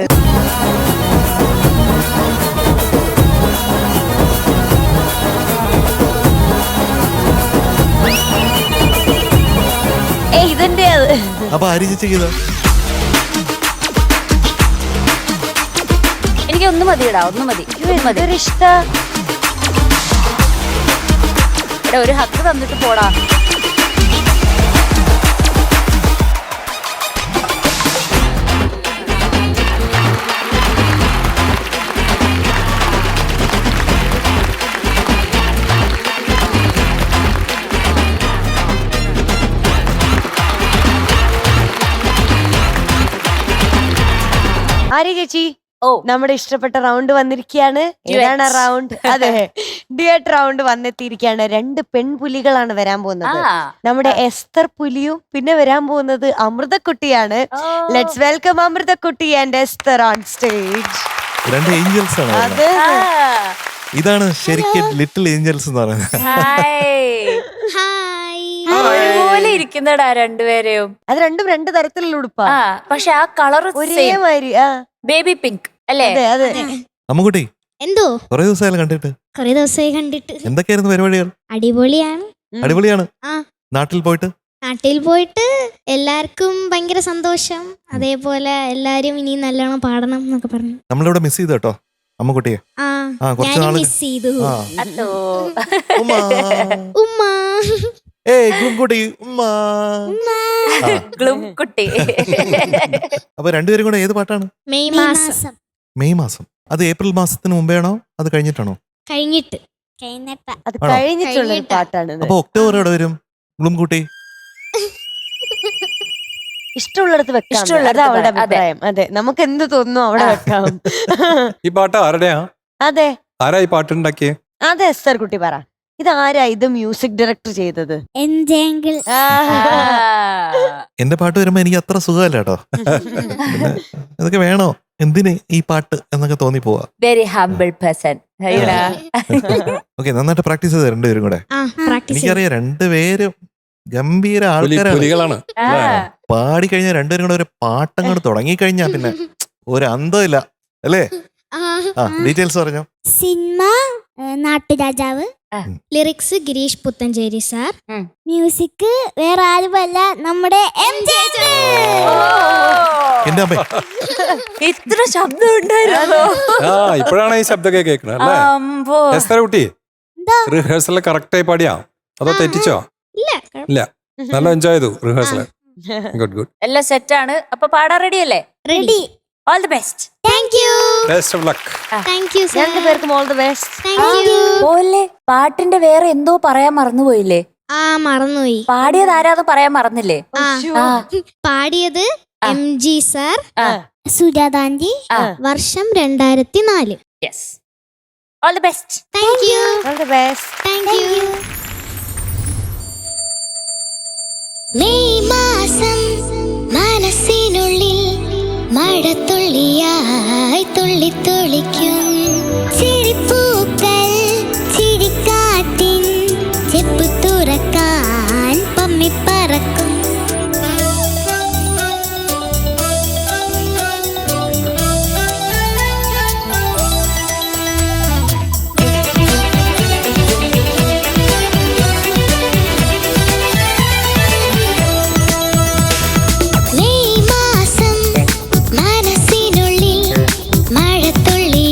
ഇതെന്റെ.
അപ്പൊ ആര്യ ചേച്ചി ചെയ്തോ?
എനിക്ക് ഒന്ന് മതിയടാ, ഒന്ന് മതി.
ഇഷ്ട.
ഒരു ഹക്ക് തന്നിട്ട് പോടാ.
ആര്യ ചേച്ചി, നമ്മുടെ ഇഷ്ടപ്പെട്ട റൗണ്ട് വന്നിരിക്കുകയാണ്. ഏതാണ് റൗണ്ട്? അതെ, ഡിയറ്റ് റൗണ്ട് വന്നെത്തിയിരിക്കുകയാണ്. 2 പെൺപുലികളാണ് വരാൻ പോകുന്നത്. നമ്മുടെ എസ്തർ പുലിയും പിന്നെ വരാൻ പോകുന്നത് അമൃതക്കുട്ടിയാണ്. ലെറ്റ്സ് വെൽക്കം അമൃതക്കുട്ടി and Esther on stage.
2 angels ആണ്.
അതെ,
ഇതാണ് ശരിക്കും ലിറ്റിൽ ഏഞ്ചൽസ് എന്ന് പറയുന്നത്.
ഒരുപോലെ ഇരിക്കുന്നടാ രണ്ടുപേരെയും.
അത് രണ്ടും 2 തരത്തിലുള്ള ഉടുപ്പാ.
പക്ഷെ ആ കളർ
ഒരേമാതിരി.
ബേബി പിങ്ക് അല്ലേ?
അതെ.
അമ്മുകുട്ടി,
എന്തോ
കുറെ ദിവസമായാലും കണ്ടിട്ട്.
കുറെ ദിവസമായി കണ്ടിട്ട്.
എന്തൊക്കെയായിരുന്നു പരിപാടികൾ?
അടിപൊളിയാണ്.
അടിപൊളിയാണ്.
ആ.
നാട്ടിൽ പോയിട്ട്
എല്ലാവർക്കും ഭയങ്കര സന്തോഷം. അതേപോലെ എല്ലാരും ഇനി നല്ലോണം പാടണം എന്നൊക്കെ പറഞ്ഞു.
നമ്മളിവിടെ മിസ് ചെയ്തു കേട്ടോ അമ്മക്കുട്ടിയെ. കുറച്ച്
ഞാൻ
നാള്
മിസ് ചെയ്തു.
അതോ
ഉമ്മാ.
ഉമ്മ
ഏയ് ഗുംകുട്ടി ഉമ്മാ.
കുട്ടി.
അപ്പൊ രണ്ടുപേരും കൂടെ ഏത് പാട്ടാണ്?
മെയ് മാസം.
മെയ് മാസം. അത് ഏപ്രിൽ മാസത്തിന് മുമ്പേയാണോ അത് കഴിഞ്ഞിട്ടാണോ?
കഴിഞ്ഞിട്ട്.
അത് കഴിഞ്ഞിട്ടുള്ള ഒരു പാട്ടാണ്.
അപ്പൊ ഒക്ടോബർ എവിടെ വരും ഗുംകുട്ടി?
ഇഷ്ടമുള്ളിടത്ത് വെക്കാം. അതാ അവളുടെ അഭിപ്രായം. അതെ, നമുക്ക് എന്ത് തോന്നുന്നു അവിടെ വെക്കാം.
ഈ പാട്ട് ആരുടെയാ?
അതെ,
ആരാ ഈ പാട്ടുണ്ടാക്കിയേ?
അതെ എസ്തർ കുട്ടി പറ. ഇത് ആരാ ഇത് മ്യൂസിക് ഡയറക്ടർ ചെയ്തത്?
എന്റെ പാട്ട് വരുമ്പോ എനിക്ക് അത്ര സുഖമല്ല കേട്ടോ. ഇതൊക്കെ വേണോ, എന്തിന് ഈ പാട്ട് എന്നൊക്കെ തോന്നി പോവാ.
Very humble person.
ഓക്കെ, നന്നായിട്ട് പ്രാക്ടീസ് ചെയ്ത് രണ്ടുപേരും കൂടെ. എനിക്കറിയാം രണ്ടുപേരും ഗംഭീര ആൾക്കാരാണ്. പാടിക്കഴിഞ്ഞാൽ രണ്ടുപേരും കൂടെ ഒരു പാട്ടങ്ങോട്ട് തുടങ്ങിക്കഴിഞ്ഞാ പിന്നെ ഒരു അന്തമില്ല അല്ലേ? ഡീറ്റെയിൽസ് പറഞ്ഞോ.
Cinema Natturajavu, lyrics Gireesh Puthenchery sir, music വേറെ ആരുമല്ല നമ്മുടെ
എന്റെ അമ്മ.
ഇത്ര ശബ്ദം ഉണ്ടായിരുന്നോ?
ഇപ്പോഴാണ് ഈ ശബ്ദമൊക്കെ കേൾക്കണത് അല്ലേ? എസ്തർ കുട്ടി റിഹേഴ്സൽ കറക്റ്റ് ആയി പാടിയാ അതോ തെറ്റിച്ചോ? ഇല്ല, നല്ല എൻജോയ് ചെയ്തു റിഹേഴ്സൽ. Good good.
എല്ലാം സെറ്റ് ആണ്. അപ്പൊ പാടാൻ റെഡി അല്ലേ?
Ready.
All the best.
Best of luck.
രണ്ടുപേർക്കും ഓൾ ദി ബെസ്റ്റ്.
പോലെ പാട്ടിന്റെ വേറെ എന്തോ പറയാൻ മറന്നുപോയില്ലേ?
മറന്നുപോയി.
പാടിയത് ആരാന്ന് പറയാൻ മറന്നില്ലേ?
പാടിയത് MG സാർ, സുജാതാന്റി, വർഷം 2004.
Yes, all the best.
Thank U.
All the best.
Thank U. May മാസം മനസ്സിനുള്ളിൽ മഴത്തുള്ളിയായി തുള്ളിത്തുള്ളിക്കും ചിരിപ്പൂക്കൾ ചിരിക്കാറ്റിൻ ചെപ്പ് തുറക്കാൻ പമ്മിപ്പറക്കും. മനസ്സിനുള്ളിൽ മഴത്തുള്ളി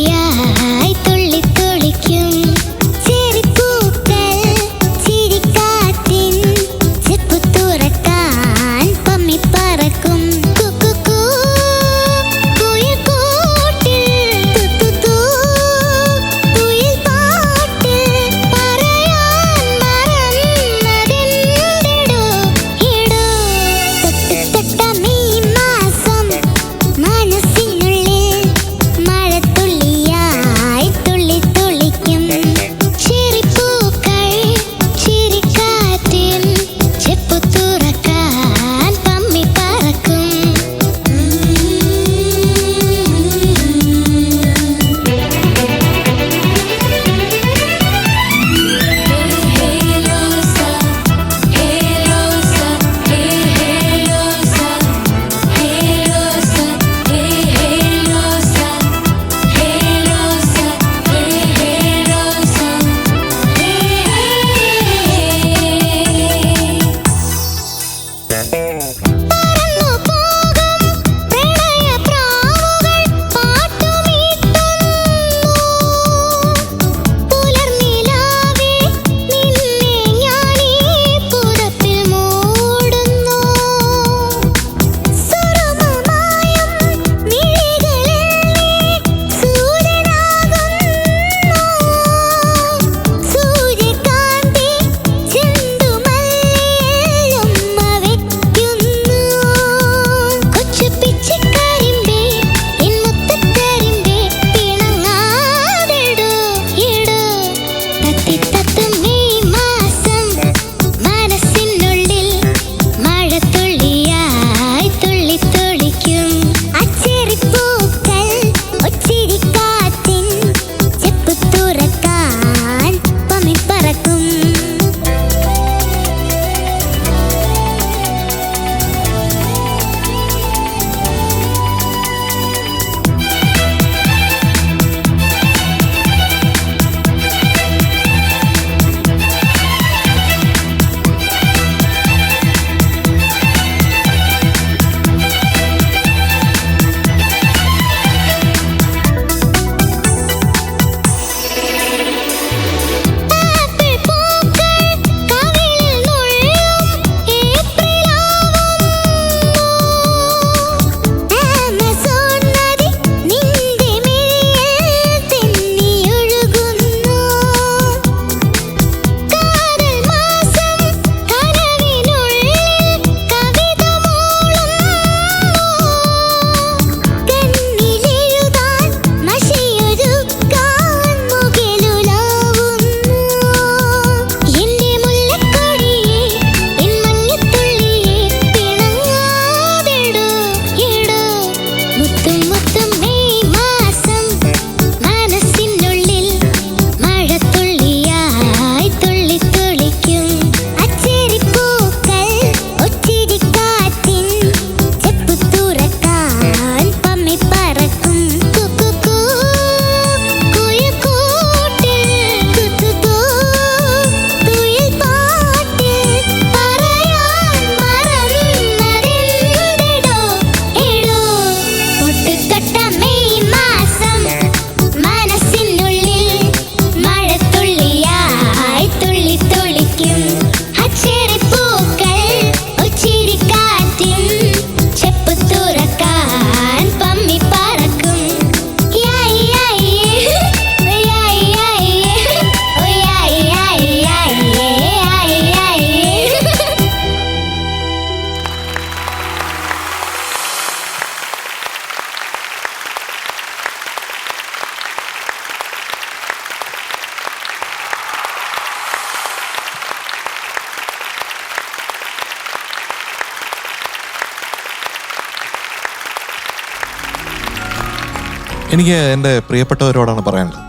എനിക്ക് എൻ്റെ പ്രിയപ്പെട്ടവരോടാണ് പറയാനുള്ളത്,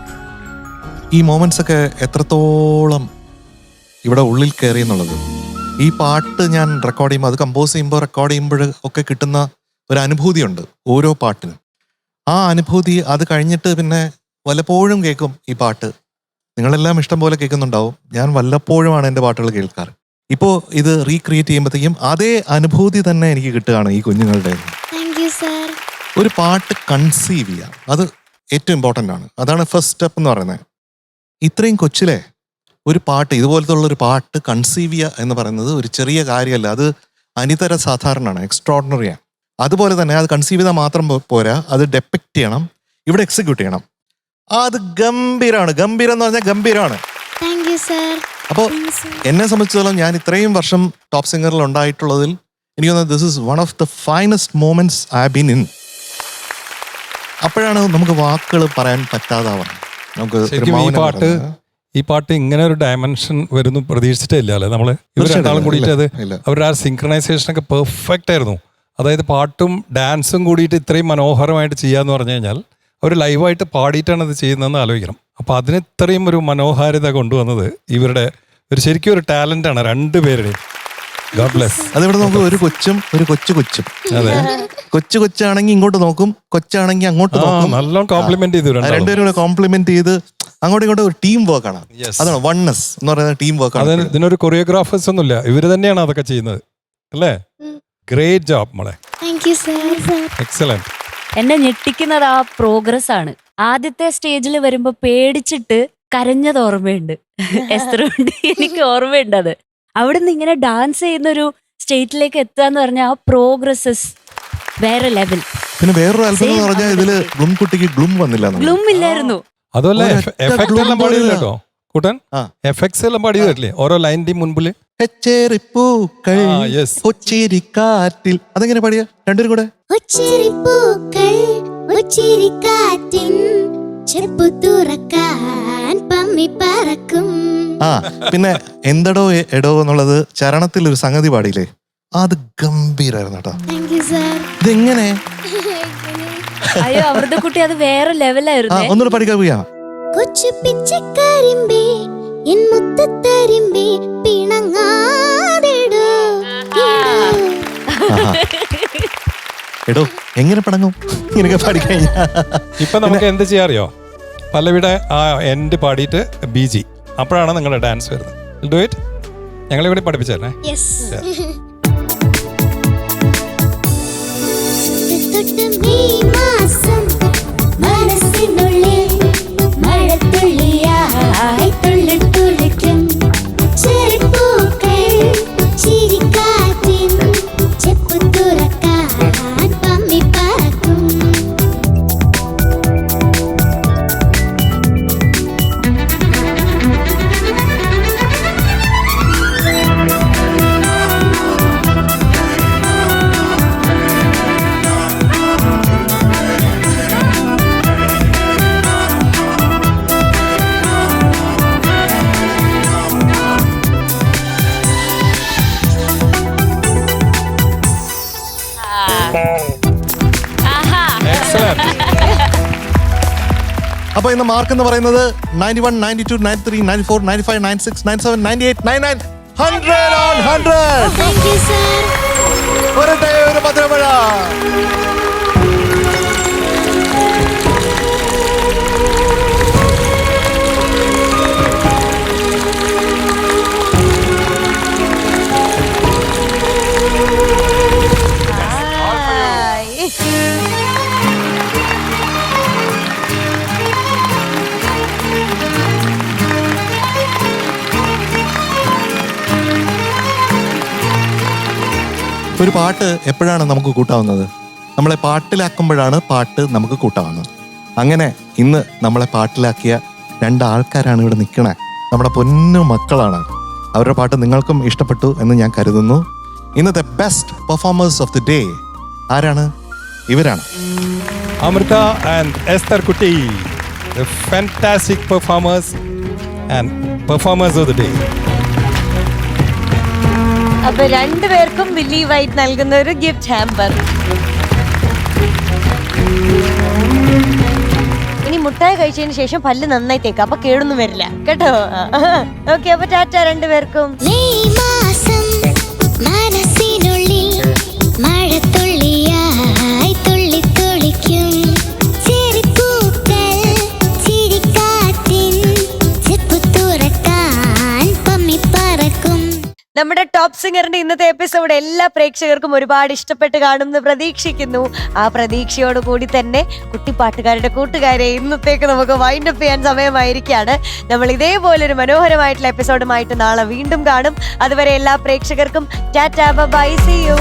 ഈ മൊമെന്റ്സ് ഒക്കെ എത്രത്തോളം ഇവിടെ ഉള്ളിൽ കയറി എന്നുള്ളത്. ഈ പാട്ട് ഞാൻ റെക്കോർഡ് ചെയ്യുമ്പോൾ, അത് കമ്പോസ് ചെയ്യുമ്പോൾ, റെക്കോർഡ് ചെയ്യുമ്പോൾ ഒക്കെ കിട്ടുന്ന ഒരു അനുഭൂതിയുണ്ട് ഓരോ പാട്ടിനും. ആ അനുഭൂതി അത് കഴിഞ്ഞിട്ട് പിന്നെ വല്ലപ്പോഴും കേൾക്കും ഈ പാട്ട്. നിങ്ങളെല്ലാം ഇഷ്ടം പോലെ കേൾക്കുന്നുണ്ടാവും. ഞാൻ വല്ലപ്പോഴുമാണ് എൻ്റെ പാട്ടുകൾ കേൾക്കാറ്. ഇപ്പോൾ ഇത് റീക്രിയേറ്റ് ചെയ്യുമ്പോഴത്തേക്കും അതേ അനുഭൂതി തന്നെ എനിക്ക് കിട്ടുകയാണ് ഈ കുഞ്ഞുങ്ങളുടെ. ഒരു പാട്ട് കൺസീവ് ചെയ്യുക, അത് ഏറ്റവും ഇമ്പോർട്ടൻ്റ് ആണ്. അതാണ് ഫസ്റ്റ് സ്റ്റെപ്പ് എന്ന് പറയുന്നത്. ഇത്രയും കൊച്ചിലെ ഒരു പാട്ട്, ഇതുപോലത്തെ ഉള്ളൊരു പാട്ട് കൺസീവ് ചെയ്യുക എന്ന് പറയുന്നത് ഒരു ചെറിയ കാര്യമല്ല. അത് അനിതര സാധാരണമാണ്, എക്സ്ട്രോർഡിനറിയാണ്. അതുപോലെ തന്നെ അത് കൺസീവ് ചെയ്താൽ മാത്രം പോരാ, അത് ഡെപ്പിക്റ്റ് ചെയ്യണം, ഇവിടെ എക്സിക്യൂട്ട് ചെയ്യണം. അത് ഗംഭീരമാണ്. ഗംഭീരം എന്ന് പറഞ്ഞാൽ ഗംഭീരമാണ്. അപ്പോൾ എന്നെ സംബന്ധിച്ചിടത്തോളം ഞാൻ ഇത്രയും വർഷം ടോപ്പ് സിംഗറിൽ ഉണ്ടായിട്ടുള്ളതിൽ എനിക്ക് തോന്നുന്നത് this is one of the finest moments I have been in. അപ്പോഴാണ് നമുക്ക് വാക്കുകൾ പറയാൻ പറ്റാതാവുന്നത്. നമുക്ക്
ഈ പാട്ട് ഇങ്ങനെ ഒരു ഡയമെൻഷൻ വരുന്നു പ്രതീക്ഷിച്ചിട്ടേ ഇല്ല അല്ലേ നമ്മള്. ഇവർ രണ്ടാളും കൂടിയിട്ട് അത് അവരുടെ ആ സിങ്ക്രണൈസേഷൻ ഒക്കെ പെർഫെക്റ്റ് ആയിരുന്നു. അതായത് പാട്ടും ഡാൻസും കൂടിയിട്ട് ഇത്രയും മനോഹരമായിട്ട് ചെയ്യാന്ന് പറഞ്ഞു കഴിഞ്ഞാൽ അവർ ലൈവായിട്ട് പാടിയിട്ടാണ് അത് ചെയ്യുന്നതെന്ന് ആലോചിക്കണം. അപ്പൊ അതിന് ഇത്രയും ഒരു മനോഹാരിത കൊണ്ടുവന്നത് ഇവരുടെ ഒരു ശരിക്കും ഒരു ടാലന്റ് ആണ് രണ്ടുപേരുടെയും. God bless.
അതിവിടെ നമുക്ക് ഒരു കൊച്ചും ഒരു കൊച്ചും.
അതെ,
കൊച്ചാണെങ്കിൽ ഇങ്ങോട്ട് നോക്കും, കൊച്ചാണെങ്കിൽ അങ്ങോട്ട് നോക്കും.
നല്ലോണം കോംപ്ലിമെന്റ് ചെയ്തു
രണ്ടുപേരും കൂടെ കോംപ്ലിമെന്റ് ചെയ്ത് അങ്ങോട്ടും ഇങ്ങോട്ടും ഒരു ടീം വർക്ക് ആണ്. അതാണ് വൺനെസ് എന്ന് പറയുന്നത്, ടീം വർക്ക് ആണ്.
ഇതിനൊരു കൊറിയോഗ്രാഫേഴ്സ് ഒന്നുമില്ല, ഇവര് തന്നെയാണ് അതൊക്കെ ചെയ്യുന്നത് അല്ലേ. ഗ്രേറ്റ് ജോബ് മോളെ, എക്സലന്റ്.
എന്നെ ഞെട്ടിക്കുന്നത് ആ പ്രോഗ്രസ് ആണ്. ആദ്യത്തെ സ്റ്റേജിൽ വരുമ്പോ പേടിച്ചിട്ട് കരഞ്ഞത് ഓർമ്മയുണ്ട്. എസ്തറുണ്ട്, എനിക്ക് ഓർമ്മയുണ്ട്. അത് അവിടുന്ന് ഇങ്ങനെ ഡാൻസ് ചെയ്യുന്ന ഒരു സ്റ്റേറ്റിലേക്ക് എത്തുക പറഞ്ഞാൽ ആ പ്രോഗ്രസസ് വേറെ ലെവൽ.
പിന്നെ വേറൊരു അത്ഭുതം എന്ന് പറഞ്ഞാൽ ഇതില് ഗ്ലൂം കുട്ടിക്ക് ഗ്ലൂം വന്നില്ല.
ഗ്ലൂം ഇല്ലായിരുന്നു.
അതുമല്ല എഫക്ട് എല്ലാം പാടിയത് കേട്ടോ കൂട്ടൻ. എഫക്ട്സ് എല്ലാം പാടിയത് കേട്ടില്ലേ ഓരോ ലൈനിന്റെയും മുൻപില്.
അതെങ്ങനെ പാടിയ രണ്ടുപേരും കൂടെ? ആ പിന്നെ എന്തടോ എടോ എന്നുള്ളത് ചരണത്തിൽ ഒരു സംഗതി പാടിയില്ലേ, അത് ഗംഭീരായിരുന്നു കേട്ടോ. ഇതെങ്ങനെ
അയ്യോ അവരുടെ കുട്ടി അത് വേറെ ലെവലായിരുന്നു.
ഒന്നുകൂടെ പഠിക്കാൻ പോയാ.
കൊച്ചു പിച്ചക്കരിമ്പേ എൻ മുത്തത്തരിമ്പേ പിണങ്ങാതെടോ
എടോ എങ്ങനെ പടങ്ങും ഇങ്ങനെയൊക്കെ പാടിക്കഴിഞ്ഞ.
ഇപ്പൊ നമുക്ക് എന്ത് ചെയ്യാറിയോ, പല്ലവിയുടെ ആ എൻഡ് പാടിയിട്ട് BG, അപ്പോഴാണ് നിങ്ങളുടെ ഡാൻസ് വരുന്നത്. Do it. ഞങ്ങളിവിടെ പഠിപ്പിച്ചേ.
അപ്പൊ ഇന്ന് മാർക്ക് എന്ന് പറയുന്നത് 91, 92, 93, 94, 95, 96, 97, 98, 99, 100 on 100. ഒരു മധുരമഴ. ഒരു പാട്ട് എപ്പോഴാണ് നമുക്ക് കൂട്ടാവുന്നത്? നമ്മളെ പാട്ടിലാക്കുമ്പോഴാണ് പാട്ട് നമുക്ക് കൂട്ടാവുന്നത്. അങ്ങനെ ഇന്ന് നമ്മളെ പാട്ടിലാക്കിയ രണ്ടാൾക്കാരാണ് ഇവിടെ നിൽക്കണേ. നമ്മുടെ പൊന്നു മക്കളാണ്. അവരുടെ പാട്ട് നിങ്ങൾക്കും ഇഷ്ടപ്പെട്ടു എന്ന് ഞാൻ കരുതുന്നു. ഇന്നത്തെ best performers of the day ആരാണ്? ഇവരാണ്
അമൃത ആൻഡ് എസ്തർ കുട്ടി, fantastic performers and performers of the day.
അപ്പൊ രണ്ടുപേർക്കും വില്ലി വൈറ്റ് നൽകുന്ന ഒരു ഗിഫ്റ്റ് ഹാമ്പർ. മുട്ടായി കഴിച്ചതിന് ശേഷം പല്ല് നന്നായി തേക്കുക, അപ്പൊ കേടൊന്നും വരില്ല കേട്ടോ. ഓക്കെ, അപ്പൊ ടാറ്റ രണ്ടുപേർക്കും.
മെയ് മാസം മനസ്സിനുള്ളിൽ മഴത്തുള്ളിയായി തുള്ളി തുളിക്കും ചെറിപ്പൂക്കൾ ചിരിക്കാറ്റിൻ ചെപ്പു തുറക്കാൻ പമ്മി പറക്കും.
നമ്മുടെ ടോപ്പ് സിംഗറിന്റെ ഇന്നത്തെ എപ്പിസോഡ് എല്ലാ പ്രേക്ഷകർക്കും ഒരുപാട് ഇഷ്ടപ്പെട്ട് കാണുമെന്ന് പ്രതീക്ഷിക്കുന്നു. ആ പ്രതീക്ഷയോട് കൂടി തന്നെ കുട്ടിപ്പാട്ടുകാരുടെ കൂട്ടുകാരെ ഇന്നത്തേക്ക് നമുക്ക് വൈൻഡ് അപ്പ് ചെയ്യാൻ സമയമായിരിക്കുകയാണ്. നമ്മൾ ഇതേപോലൊരു മനോഹരമായിട്ടുള്ള എപ്പിസോഡുമായിട്ട് നാളെ വീണ്ടും കാണും. അതുവരെ എല്ലാ പ്രേക്ഷകർക്കും ടാറ്റാ, ബൈ, സീ യു.